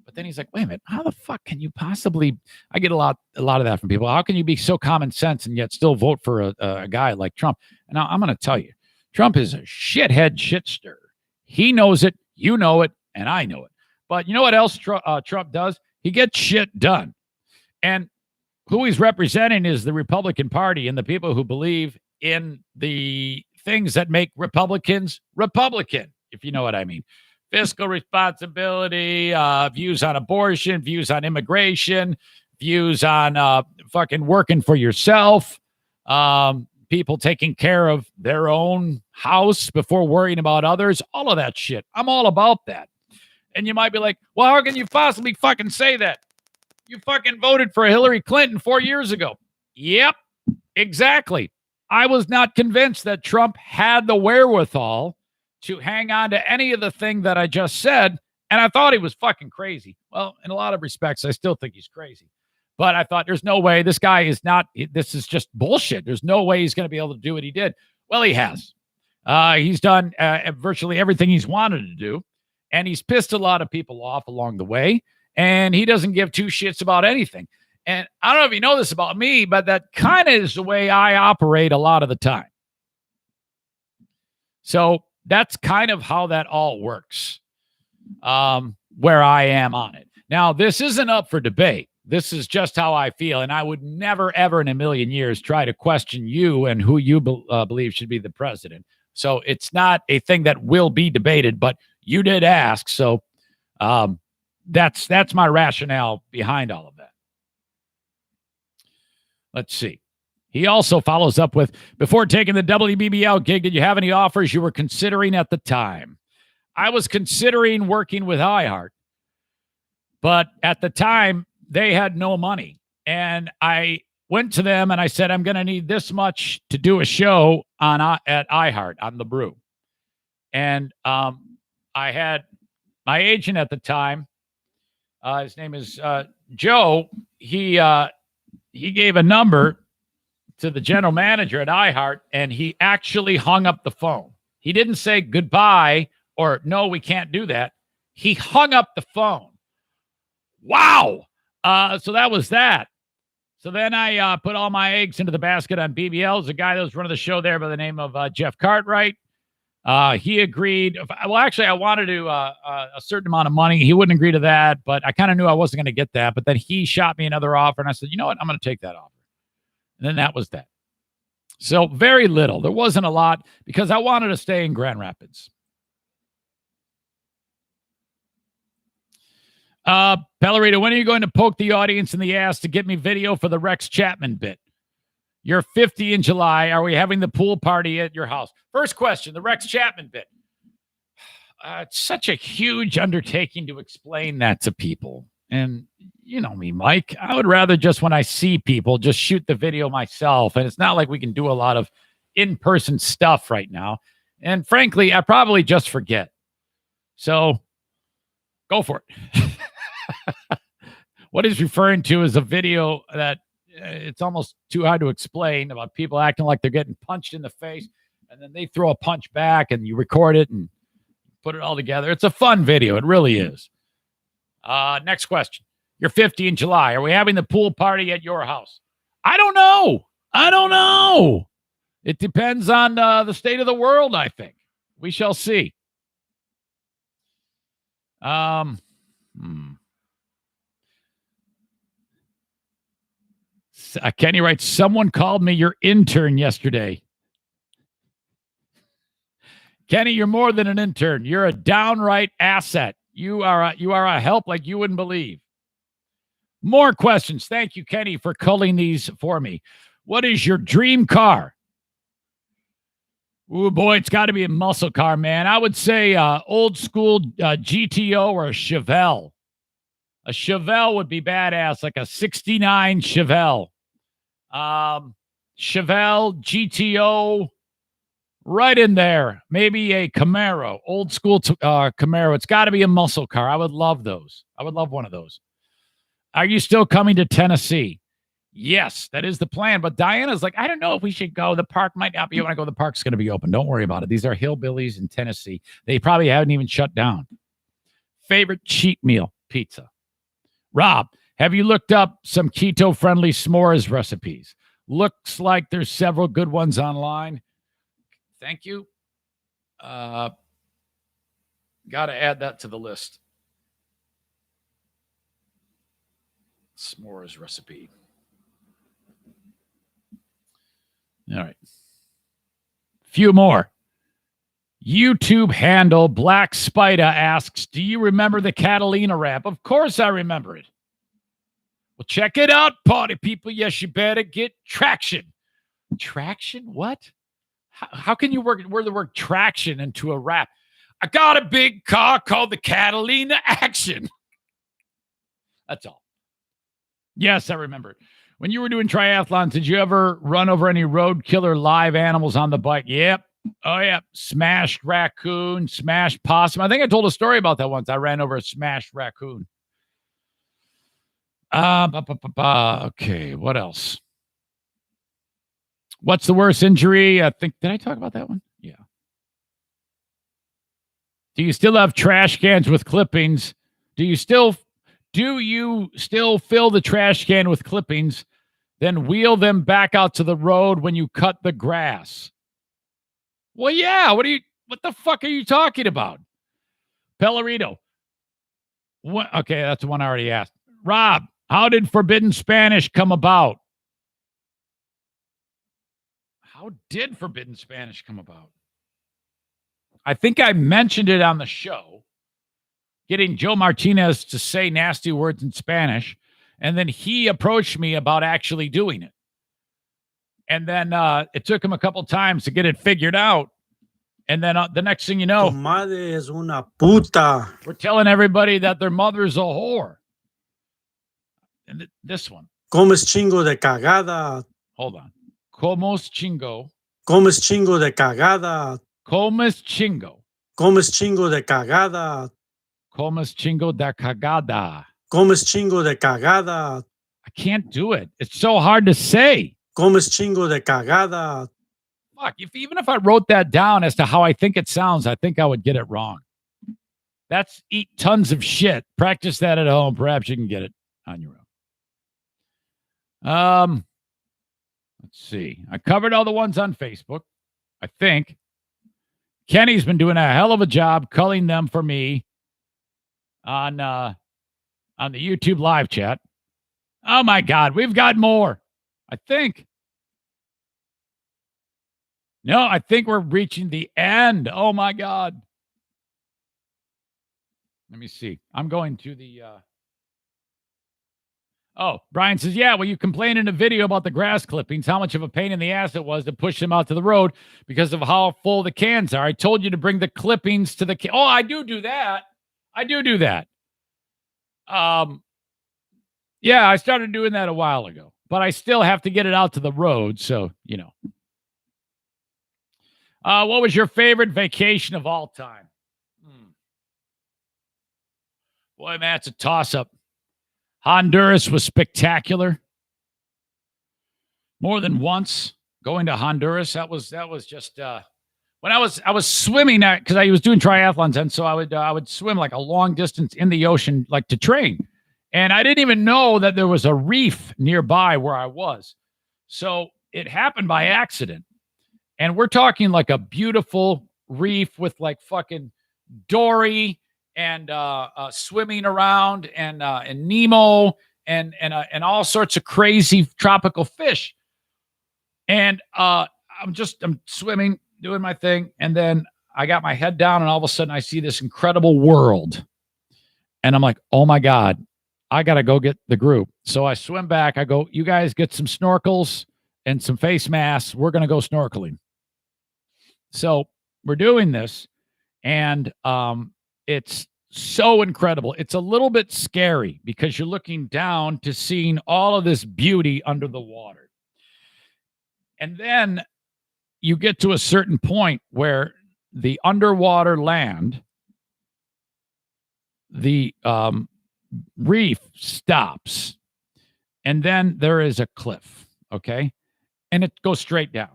But then he's like, wait a minute, how the fuck can you possibly, I get a lot of that from people. How can you be so common sense and yet still vote for a guy like Trump? And I'm going to tell you, Trump is a shithead shitster. He knows it, you know it, and I know it. But you know what else Trump does? He gets shit done. And who he's representing is the Republican Party and the people who believe in the things that make Republicans Republican, if you know what I mean. Fiscal responsibility, views on abortion, views on immigration, views on fucking working for yourself, people taking care of their own house before worrying about others, all of that shit. I'm all about that. And you might be like, well, how can you possibly fucking say that? You fucking voted for Hillary Clinton 4 years ago. Yep, exactly. I was not convinced that Trump had the wherewithal to hang on to any of the thing that I just said. And I thought he was fucking crazy. Well, in a lot of respects, I still think he's crazy. But I thought there's no way this guy is not, this is just bullshit. There's no way he's going to be able to do what he did. Well, he has. He's done virtually everything he's wanted to do. And he's pissed a lot of people off along the way. And he doesn't give two shits about anything. And I don't know if you know this about me, but that kind of is the way I operate a lot of the time. So that's kind of how that all works, where I am on it. Now, this isn't up for debate. This is just how I feel. And I would never, ever in a million years try to question you and who you believe should be the president. So it's not a thing that will be debated, but you did ask. So that's my rationale behind all of that. Let's see. He also follows up with, before taking the WBBL gig, did you have any offers you were considering at the time? I was considering working with iHeart, but at the time they had no money. And I went to them and I said, I'm going to need this much to do a show at iHeart on The Brew. And I had my agent at the time, his name is Joe. He gave a number to the general manager at iHeart, and he actually hung up the phone. He didn't say goodbye or no, we can't do that. He hung up the phone. Wow. So that was that. So then I put all my eggs into the basket on BBL. There's a guy that was running the show there by the name of Jeff Cartwright. He agreed. Well, actually, I wanted to a certain amount of money. He wouldn't agree to that, but I kind of knew I wasn't going to get that. But then he shot me another offer, and I said, you know what? I'm going to take that offer. And then that was that. So very little. There wasn't a lot because I wanted to stay in Grand Rapids. Pellerito, when are you going to poke the audience in the ass to get me video for the Rex Chapman bit? You're 50 in July. Are we having the pool party at your house? First question, the Rex Chapman bit. It's such a huge undertaking to explain that to people. And you know me, Mike. I would rather just when I see people, just shoot the video myself. And it's not like we can do a lot of in-person stuff right now. And frankly, I probably just forget. So go for it. What he's referring to is a video that it's almost too hard to explain about people acting like they're getting punched in the face, and then they throw a punch back, and you record it and put it all together. It's a fun video. It really is. Next question. You're 50 in July. Are we having the pool party at your house? I don't know. It depends on the state of the world, I think. We shall see. Kenny writes, someone called me your intern yesterday. Kenny, you're more than an intern. You're a downright asset. You are a help like you wouldn't believe. More questions. Thank you, Kenny, for culling these for me. What is your dream car? Oh, boy, it's got to be a muscle car, man. I would say old school GTO or a Chevelle. A Chevelle would be badass, like a 69 Chevelle. Chevelle, GTO, right in there. Maybe a Camaro, old school Camaro. It's got to be a muscle car. I would love those. I would love one of those. Are you still coming to Tennessee? Yes, that is the plan. But Diana's like, I don't know if we should go. The park might not be able to go. The park's going to be open. Don't worry about it. These are hillbillies in Tennessee. They probably haven't even shut down. Favorite cheat meal? Pizza. Rob, have you looked up some keto-friendly s'mores recipes? Looks like there's several good ones online. Thank you. Got to add that to the list. S'mores recipe. All right. Few more. YouTube handle Black Spider asks, do you remember the Catalina rap? Of course I remember it. Well, check it out, party people. Yes, you better get traction. Traction? What? How can you word the word traction into a rap? I got a big car called the Catalina Action. That's all. Yes, I remember it. When you were doing triathlons, did you ever run over any road killer live animals on the bike? Yep. Oh, yeah. Smashed raccoon, smashed possum. I think I told a story about that once. I ran over a smashed raccoon. Okay, what else? What's the worst injury? I think, did I talk about that one? Yeah. Do you still have trash cans with clippings? Do you still fill the trash can with clippings, then wheel them back out to the road when you cut the grass? Well, yeah. What the fuck are you talking about? Pellerito. What? Okay, that's the one I already asked. Rob, how did Forbidden Spanish come about? How did Forbidden Spanish come about? I think I mentioned it on the show, getting Joe Martinez to say nasty words in Spanish, and then he approached me about actually doing it. And then it took him a couple times to get it figured out. And then the next thing you know, tu madre es una puta. We're telling everybody that their mother's a whore. And this one. Comes chingo de cagada. Hold on. Comes chingo. Comes chingo de cagada. Comes chingo. Comes chingo de cagada. Comes chingo de cagada. Comes chingo de cagada. I can't do it. It's so hard to say. Comes chingo de cagada. Fuck, even if I wrote that down as to how I think it sounds, I think I would get it wrong. That's eat tons of shit. Practice that at home. Perhaps you can get it on your own. Let's see. I covered all the ones on Facebook, I think. Kenny's been doing a hell of a job culling them for me on the YouTube live chat. Oh my God, we've got more. I think. No, I think we're reaching the end. Oh my God. Let me see. I'm going to the Oh, Brian says, yeah, well, you complained in a video about the grass clippings, how much of a pain in the ass it was to push them out to the road because of how full the cans are. I told you to bring the clippings to the Oh, I do that. I do that. Yeah, I started doing that a while ago, but I still have to get it out to the road, so, you know. What was your favorite vacation of all time? Boy, man, it's a toss-up. Honduras was spectacular. More than once going to Honduras. That was just when I was swimming because I was doing triathlons, and so I would swim like a long distance in the ocean, like to train. And I didn't even know that there was a reef nearby where I was. So it happened by accident. And we're talking like a beautiful reef with like fucking dory and swimming around and Nemo and all sorts of crazy tropical fish. And I'm swimming, doing my thing, and then I got my head down, and all of a sudden I see this incredible world, and I'm like, oh my God, I gotta go get the group. So I swim back. I go, you guys get some snorkels and some face masks. We're gonna go snorkeling. So we're doing this, and it's so incredible. It's a little bit scary because you're looking down to seeing all of this beauty under the water. And then you get to a certain point where the underwater land, the reef stops, and then there is a cliff, okay? And it goes straight down.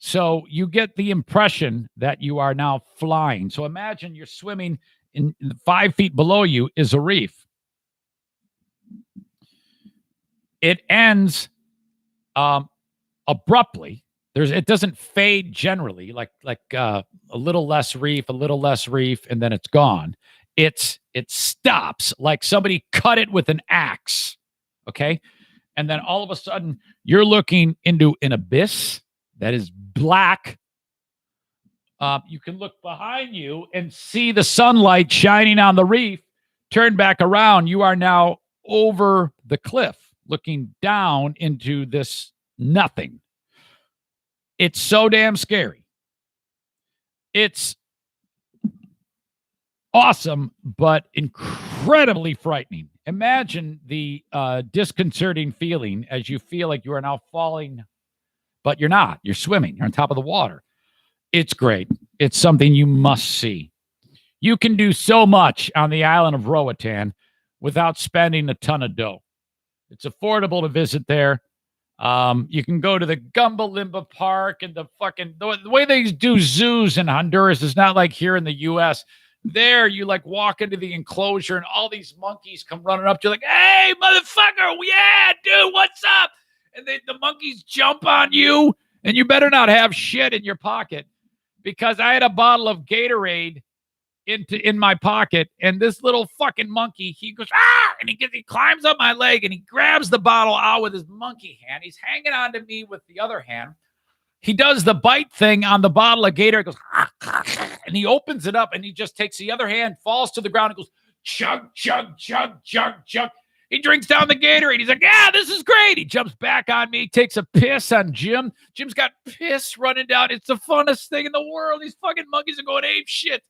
So you get the impression that you are now flying. So imagine you're swimming in 5 feet below you is a reef. It ends abruptly. It doesn't fade generally, like a little less reef, and then it's gone. It stops like somebody cut it with an axe. Okay. And then all of a sudden you're looking into an abyss that is black. You can look behind you and see the sunlight shining on the reef. Turn back around. You are now over the cliff, looking down into this nothing. It's so damn scary. It's awesome, but incredibly frightening. Imagine the disconcerting feeling as you feel like you are now falling, but you're not. You're swimming. You're on top of the water. It's great. It's something you must see. You can do so much on the island of Roatan without spending a ton of dough. It's affordable to visit there. You can go to the Gumbalimba Park and the way they do zoos in Honduras is not like here in the U.S. There, you like walk into the enclosure and all these monkeys come running up to you like, hey, motherfucker, yeah, dude, what's up? And the monkeys jump on you, and you better not have shit in your pocket because I had a bottle of Gatorade in my pocket, and this little fucking monkey, he goes, and he climbs up my leg, and he grabs the bottle out with his monkey hand. He's hanging on to me with the other hand. He does the bite thing on the bottle of Gatorade, goes, and he opens it up, and he just takes the other hand, falls to the ground, and goes, chug, chug, chug, chug, chug. He drinks down the Gatorade. He's like, yeah, this is great. He jumps back on me, takes a piss on Jim. Jim's got piss running down. It's the funnest thing in the world. These fucking monkeys are going ape shit.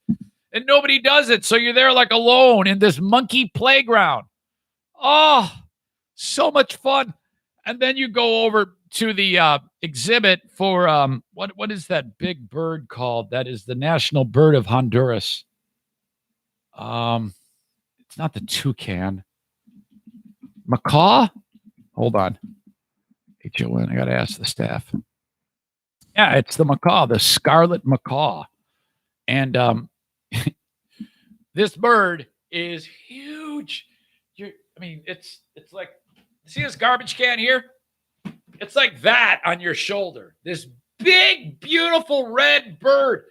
And nobody does it. So you're there like alone in this monkey playground. Oh, so much fun. And then you go over to the exhibit for what is that big bird called? That is the national bird of Honduras. It's not the toucan. Macaw? Hold on. Joanne, I got to ask the staff. Yeah, it's the macaw, the scarlet macaw. And this bird is huge. It's like, see this garbage can here? It's like that on your shoulder. This big, beautiful red bird.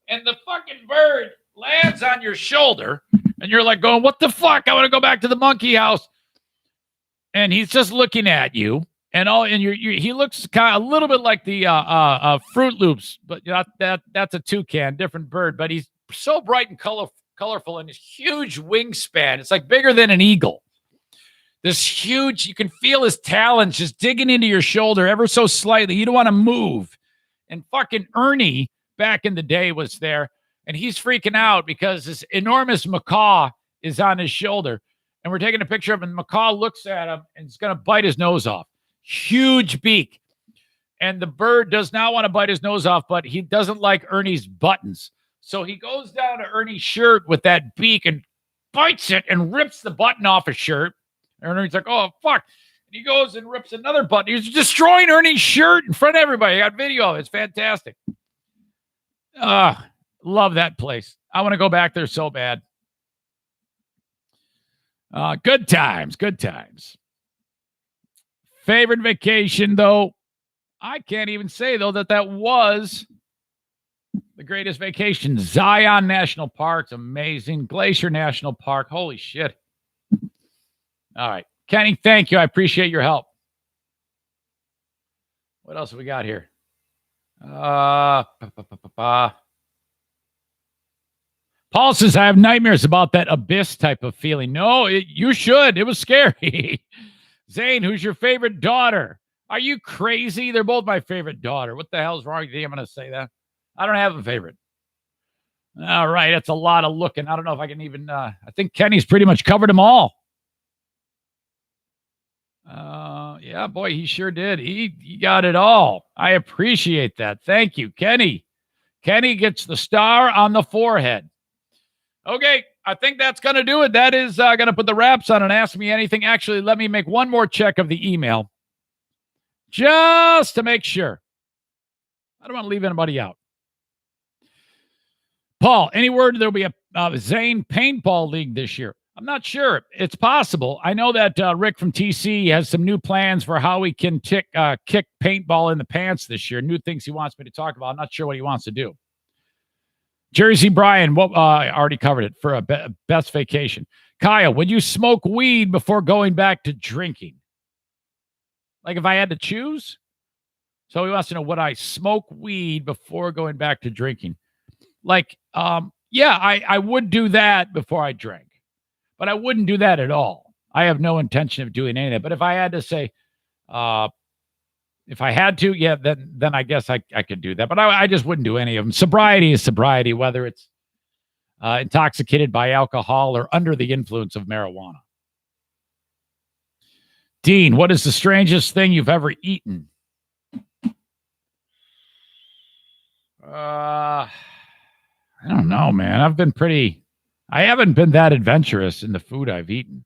And the fucking bird lands on your shoulder. And you're like going, what the fuck? I want to go back to the monkey house. And he's just looking at you. And he looks kind of a little bit like the Fruit Loops, but that's a toucan, different bird. But he's so bright and colorful, and his huge wingspan. It's like bigger than an eagle. This huge, you can feel his talons just digging into your shoulder ever so slightly. You don't want to move. And fucking Ernie back in the day was there, and he's freaking out because this enormous macaw is on his shoulder. And we're taking a picture of him, and the macaw looks at him and is going to bite his nose off. Huge beak. And the bird does not want to bite his nose off, but he doesn't like Ernie's buttons. So he goes down to Ernie's shirt with that beak and bites it and rips the button off his shirt. And Ernie's like, oh, fuck. And he goes and rips another button. He's destroying Ernie's shirt in front of everybody. I got video of it. It's fantastic. Love that place. I want to go back there so bad. Good times. Favorite vacation, though, I can't even say, though, that was the greatest vacation. Zion National Park's amazing. Glacier National Park. Holy shit. All right. Kenny, thank you. I appreciate your help. What else have we got here? Paul says, I have nightmares about that abyss type of feeling. No, you should. It was scary. Zane, who's your favorite daughter? Are you crazy? They're both my favorite daughter. What the hell's wrong with you? I'm going to say that. I don't have a favorite. All right. That's a lot of looking. I don't know if I can even, I think Kenny's pretty much covered them all. Yeah, boy, he sure did. He got it all. I appreciate that. Thank you, Kenny. Kenny gets the star on the forehead. Okay, I think that's going to do it. That is going to put the wraps on and Ask Me Anything. Actually, let me make one more check of the email just to make sure. I don't want to leave anybody out. Paul, any word there'll be a Zane Paintball League this year? I'm not sure. It's possible. I know that Rick from TC has some new plans for how we can kick paintball in the pants this year. New things he wants me to talk about. I'm not sure what he wants to do. Jersey Brian, I already covered it for a best vacation. Kyle, would you smoke weed before going back to drinking? Like if I had to choose? So he wants to know, would I smoke weed before going back to drinking? Like, yeah, I would do that before I drank. But I wouldn't do that at all. I have no intention of doing any of that. But if I had to say, if I had to, yeah, then I guess I could do that. But I just wouldn't do any of them. Sobriety is sobriety, whether it's intoxicated by alcohol or under the influence of marijuana. Dean, what is the strangest thing you've ever eaten? I don't know, man. I haven't been that adventurous in the food I've eaten.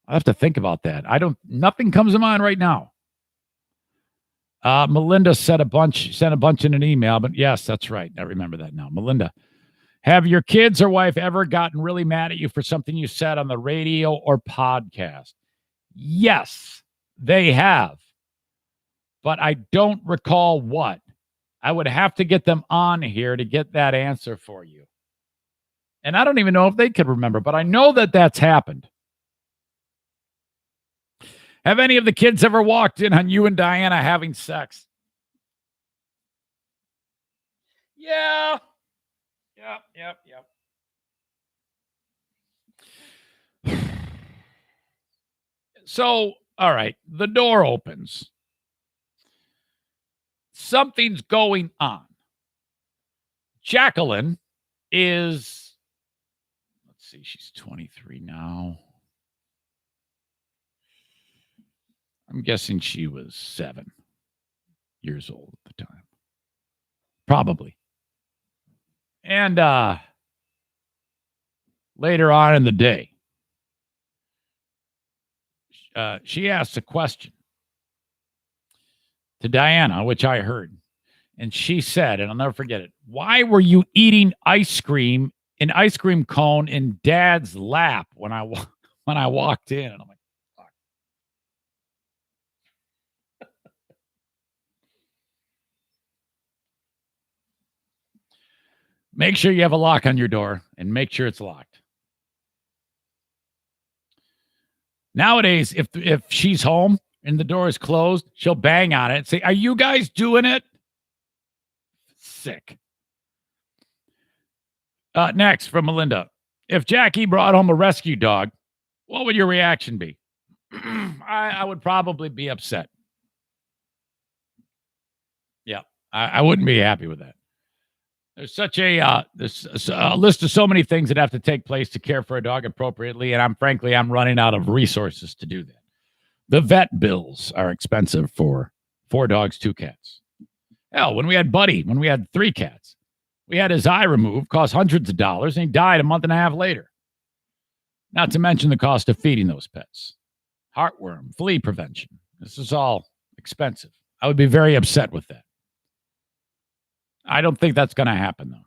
I have to think about that. Nothing comes to mind right now. Melinda sent a bunch in an email, but yes, that's right. I remember that now. Melinda, have your kids or wife ever gotten really mad at you for something you said on the radio or podcast? Yes, they have. But I don't recall what. I would have to get them on here to get that answer for you. And I don't even know if they could remember, but I know that that's happened. Have any of the kids ever walked in on you and Diana having sex? Yeah. Yep. So, all right, the door opens. Something's going on. Jacqueline is, let's see, she's 23 now. I'm guessing she was 7 years old at the time. Probably. And later on in the day, she asked a question. to Diana, which I heard. And she said, and I'll never forget it, why were you eating an ice cream cone in Dad's lap when I walked in? And I'm like, fuck. Make sure you have a lock on your door and make sure it's locked. Nowadays, if she's home and the door is closed, she'll bang on it and say, "Are you guys doing it?" Sick. Next from Melinda. If Jackie brought home a rescue dog, what would your reaction be? I would probably be upset. Yeah, I wouldn't be happy with that. There's such there's a list of so many things that have to take place to care for a dog appropriately, and I'm running out of resources to do that. The vet bills are expensive for 4 dogs, 2 cats. Hell, when we had Buddy, when we had 3 cats, we had his eye removed, cost hundreds of dollars, and he died a month and a half later. Not to mention the cost of feeding those pets. Heartworm, flea prevention. This is all expensive. I would be very upset with that. I don't think that's going to happen, though.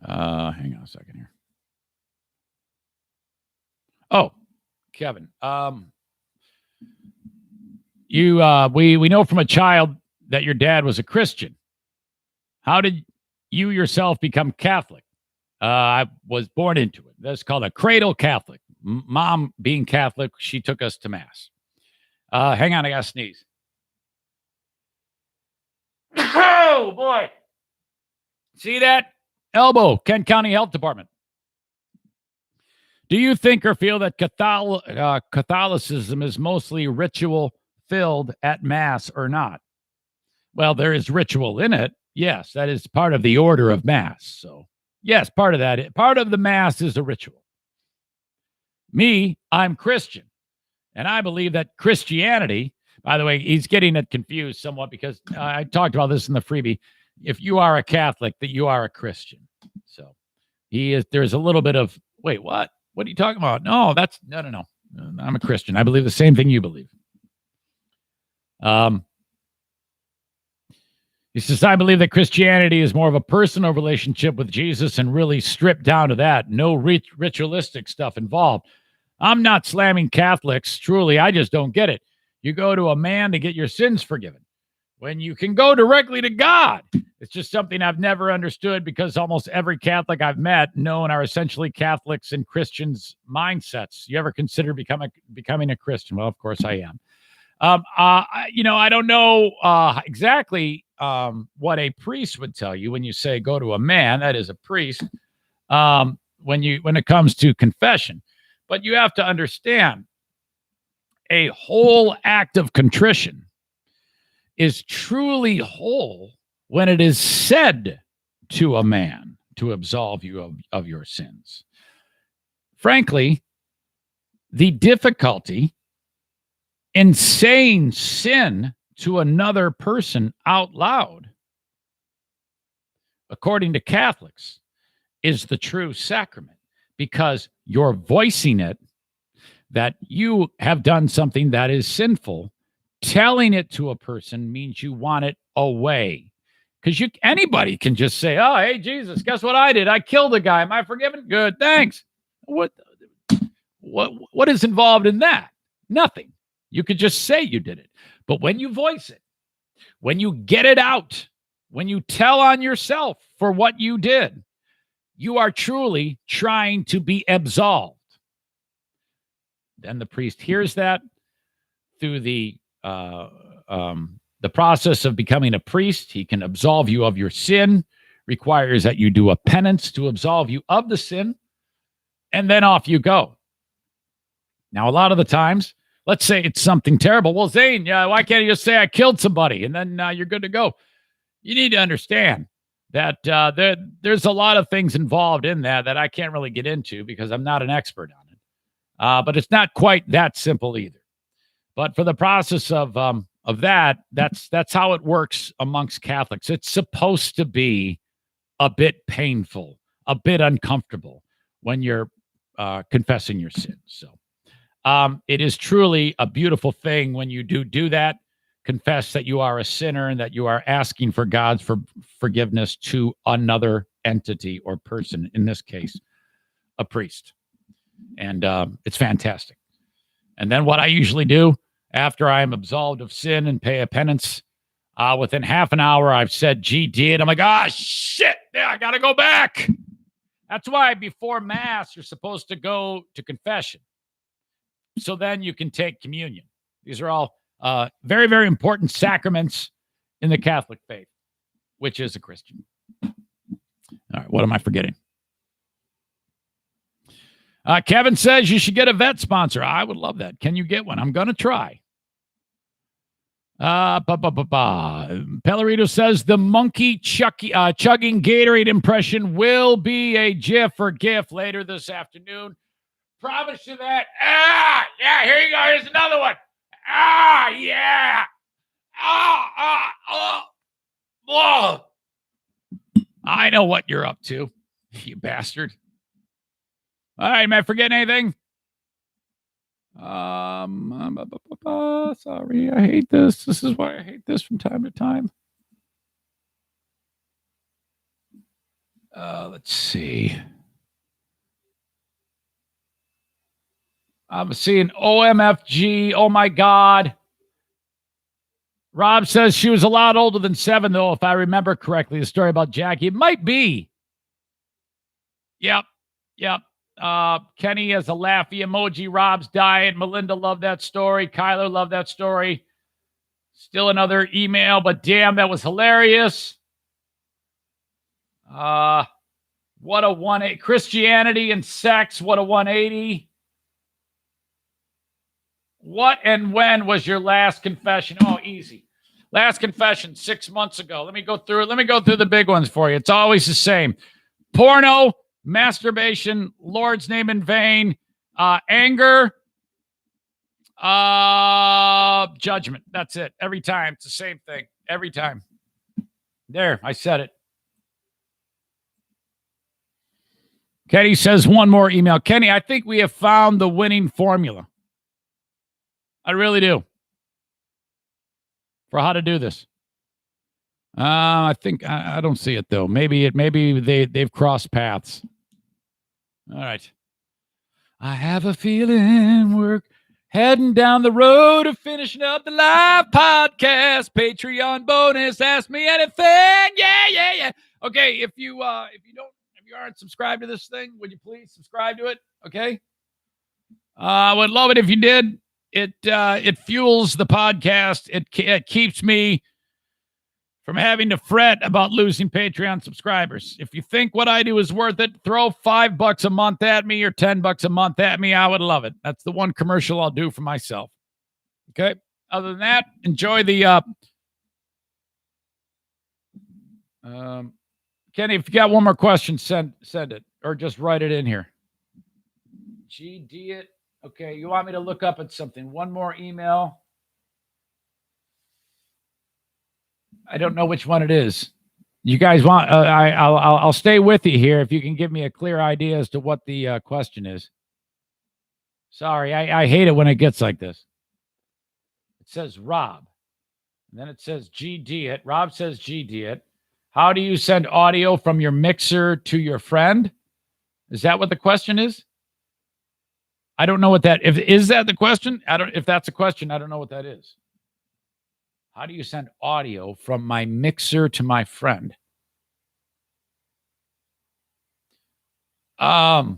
Hang on a second here. Oh, Kevin. We know from a child that your dad was a Christian. How did you yourself become Catholic? I was born into it. That's called a cradle Catholic. Mom being Catholic, she took us to Mass. Hang on, I got to sneeze. Oh, boy. See that? Elbow, Kent County Health Department. Do you think or feel that Catholicism is mostly ritual-filled at Mass or not? Well, there is ritual in it. Yes, that is part of the order of Mass. So, yes, part of that. Part of the Mass is a ritual. Me, I'm Christian. And I believe that Christianity, by the way, he's getting it confused somewhat because I talked about this in the freebie. If you are a Catholic, that you are a Christian. So there's a little bit of, wait, what? What are you talking about? No, no. I'm a Christian. I believe the same thing you believe. He says, I believe that Christianity is more of a personal relationship with Jesus and really stripped down to that. No ritualistic stuff involved. I'm not slamming Catholics. Truly, I just don't get it. You go to a man to get your sins forgiven when you can go directly to God. It's just something I've never understood because almost every Catholic I've met known are essentially Catholics and Christians' mindsets. You ever consider becoming a Christian? Well, of course I am. I don't know exactly what a priest would tell you when you say go to a man, that is a priest, when it comes to confession. But you have to understand, a whole act of contrition is truly whole when it is said to a man to absolve you of your sins. Frankly, the difficulty in saying sin to another person out loud, according to Catholics, is the true sacrament because you're voicing it that you have done something that is sinful. Telling it to a person means you want it away. Because anybody can just say, oh, hey, Jesus, guess what I did? I killed a guy. Am I forgiven? Good, thanks. What is involved in that? Nothing. You could just say you did it. But when you voice it, when you get it out, when you tell on yourself for what you did, you are truly trying to be absolved. Then the priest hears that through the process of becoming a priest. He can absolve you of your sin, requires that you do a penance to absolve you of the sin, and then off you go. Now, a lot of the times, let's say it's something terrible. Well, Zane, why can't you just say I killed somebody and then you're good to go? You need to understand that there's a lot of things involved in that I can't really get into because I'm not an expert on it. But it's not quite that simple either. But for the process of that, that's how it works amongst Catholics. It's supposed to be a bit painful, a bit uncomfortable when you're confessing your sins. So It is truly a beautiful thing when you do that, confess that you are a sinner and that you are asking for God's forgiveness to another entity or person, in this case, a priest. And it's fantastic. And then what I usually do after I am absolved of sin and pay a penance, within half an hour, I've said GD, and I'm like, shit, yeah, I got to go back. That's why before Mass, you're supposed to go to confession. So then you can take communion. These are all very, very important sacraments in the Catholic faith, which is a Christian. All right, what am I forgetting? Kevin says you should get a vet sponsor. I would love that. Can you get one? I'm going to try. Pellerito says the monkey chugging Gatorade impression will be a GIF or GIF later this afternoon. Promise you that. Yeah, here you go. Here's another one. Yeah. I know what you're up to, you bastard. All right, am I forgetting anything? Sorry, I hate this. This is why I hate this from time to time. Let's see. I'm seeing OMFG. Oh, my God. Rob says she was a lot older than 7, though, if I remember correctly, the story about Jackie. It might be. Yep. Kenny has a laughy emoji. Rob's diet. Melinda loved that story. Kyler loved that story. Still another email, but damn, that was hilarious. What a 180. Christianity and sex. What a 180. What and when was your last confession? Oh, easy. Last confession 6 months ago. Let me go through it. Let me go through the big ones for you. It's always the same. Porno, masturbation, Lord's name in vain, anger, judgment. That's it. Every time. It's the same thing. Every time. There, I said it. Kenny says one more email. Kenny, I think we have found the winning formula. I really do. For how to do this. I think I don't see it though. Maybe they've crossed paths. All right. I have a feeling we're heading down the road of finishing up the live podcast. Patreon bonus. Ask me anything. Yeah. Okay, if you aren't subscribed to this thing, would you please subscribe to it? Okay. I would love it if you did. It fuels the podcast. It keeps me from having to fret about losing Patreon subscribers. If you think what I do is worth it, throw $5 a month at me or $10 a month at me. I would love it. That's the one commercial I'll do for myself. Okay. Other than that, enjoy the Kenny, if you got one more question, send it or just write it in here. GD it. Okay, you want me to look up at something? One more email. I don't know which one it is. You guys want? I'll stay with you here if you can give me a clear idea as to what the question is. Sorry, I hate it when it gets like this. It says Rob, and then it says GD it. Rob says GD it. How do you send audio from your mixer to your friend? Is that what the question is? I don't know what that is that the question? If that's a question, I don't know what that is. How do you send audio from my mixer to my friend? And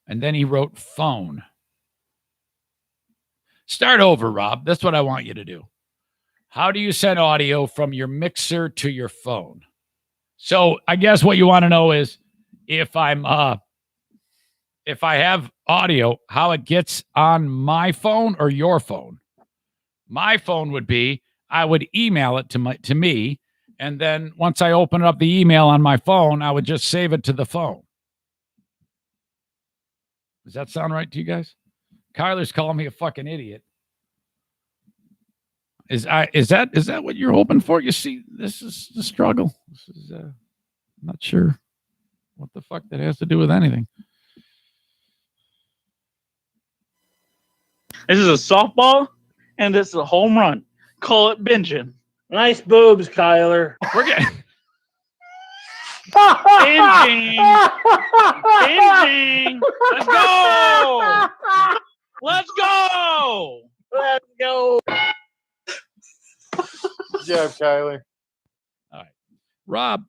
then he wrote phone. Start over, Rob. That's what I want you to do. How do you send audio from your mixer to your phone? So I guess what you want to know is if I have audio, how it gets on my phone or your phone. My phone would be, I would email it to me, and then once I open up the email on my phone, I would just save it to the phone. Does that sound right to you guys? Kyler's calling me a fucking idiot. Is that what you're hoping for? You see, this is the struggle. This is I'm not sure what the fuck that has to do with anything. This is a softball, and this is a home run. Call it binging. Nice boobs, Kyler. We're getting Binging. Binging. Let's go. Let's go. Let's go. Good job, Kyler. all right, Rob.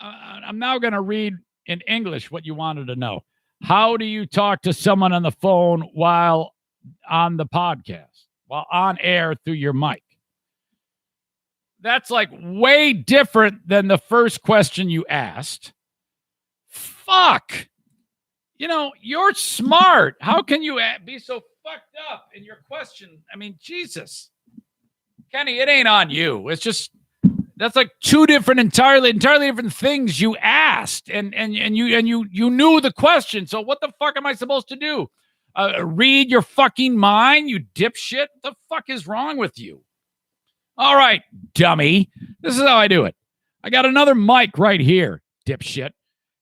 I'm now going to read in English what you wanted to know. How do you talk to someone on the phone while on the podcast, while on air through your mic? That's like way different than the first question you asked. Fuck. You know, you're smart. How can you be so fucked up in your question? I mean, Jesus. Kenny, it ain't on you. It's just that's like two different entirely different things you asked, and you knew the question. So what the fuck am I supposed to do? Read your fucking mind, you dipshit? What the fuck is wrong with you? All right, dummy. This is how I do it. I got another mic right here, dipshit.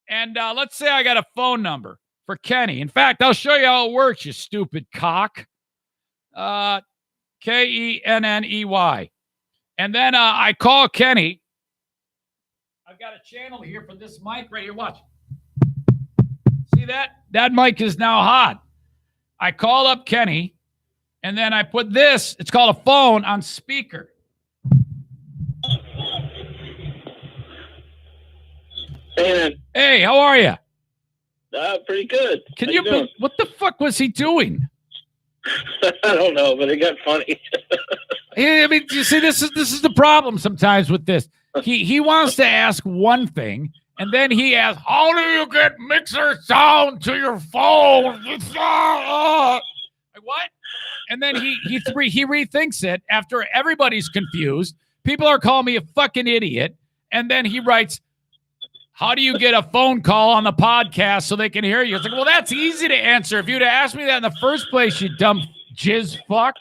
And let's say I got a phone number for Kenny. In fact, I'll show you how it works, you stupid cock. Kenney. And then I call Kenny. I've got a channel here for this mic right here. Watch. See that? That mic is now hot. I call up Kenny, and then I put this, it's called a phone, on speaker. Hey, man. Hey, how are you? Pretty good. Can you believe, what the fuck was he doing? I don't know, but it got funny. I mean, you see, this is the problem sometimes with this. He wants to ask one thing, and then he asks, "How do you get mixer sound to your phone?" Like what? And then he rethinks it after everybody's confused. People are calling me a fucking idiot, and then he writes, "How do you get a phone call on the podcast so they can hear you?" It's like, well, that's easy to answer. If you'd have asked me that in the first place, you dumb jizz fuck.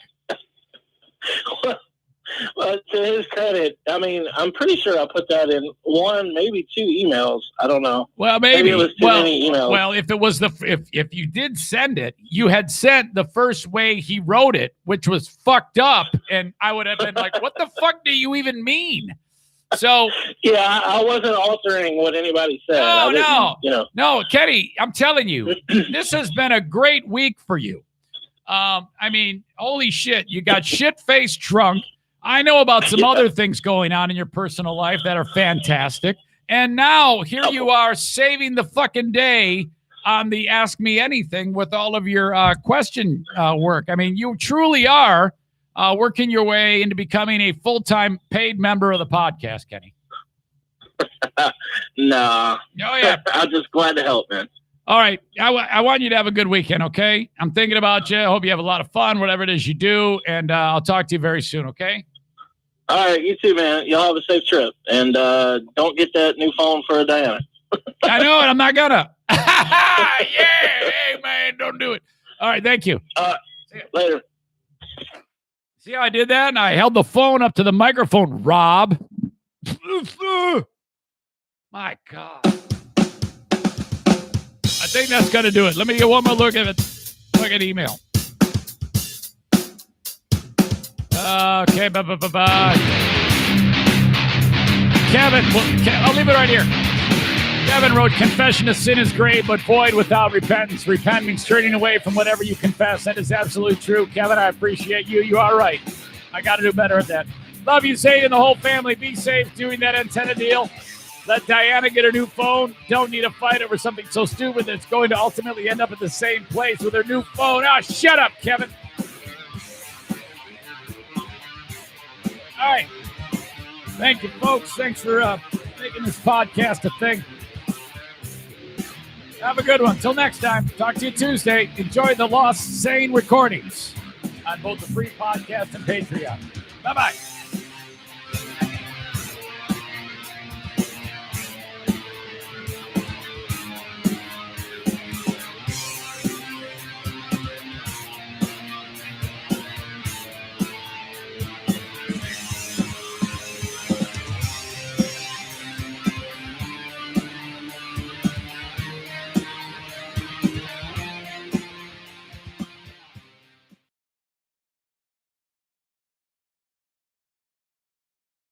Well, to his credit, I mean, I'm pretty sure I put that in one, maybe two emails. I don't know. Well, maybe it was too many emails. Well, if it was if you did send it, you had sent the first way he wrote it, which was fucked up, and I would have been like, "What the fuck do you even mean?" So yeah, I wasn't altering what anybody said. No, Kenny, I'm telling you, this has been a great week for you. I mean, holy shit, you got shit-faced drunk. I know about some other things going on in your personal life that are fantastic. And now here you are saving the fucking day on the Ask Me Anything with all of your question work. I mean, you truly are working your way into becoming a full-time paid member of the podcast, Kenny. Nah. Oh, yeah. I'm just glad to help, man. All right. I want you to have a good weekend, okay? I'm thinking about you. I hope you have a lot of fun, whatever it is you do. And I'll talk to you very soon, okay? All right. You too, man. Y'all have a safe trip. And don't get that new phone for Diana. I know it. I'm not gonna. Yeah. Hey, man, don't do it. All right. Thank you. Later. See how I did that? And I held the phone up to the microphone, Rob. My God. I think that's going to do it. Let me get one more look at it. Look at email. Okay. Bye. Kevin, I'll leave it right here. Kevin wrote, "Confession of sin is great, but void without repentance. Repent means turning away from whatever you confess." That is absolutely true. Kevin, I appreciate you. You are right. I got to do better at that. Love you, Zay, and the whole family. Be safe doing that antenna deal. Let Diana get her new phone. Don't need a fight over something so stupid that's going to ultimately end up at the same place with her new phone. Ah, shut up, Kevin. All right. Thank you, folks. Thanks for making this podcast a thing. Have a good one. Till next time. Talk to you Tuesday. Enjoy the Lost Zane recordings on both the free podcast and Patreon. Bye-bye.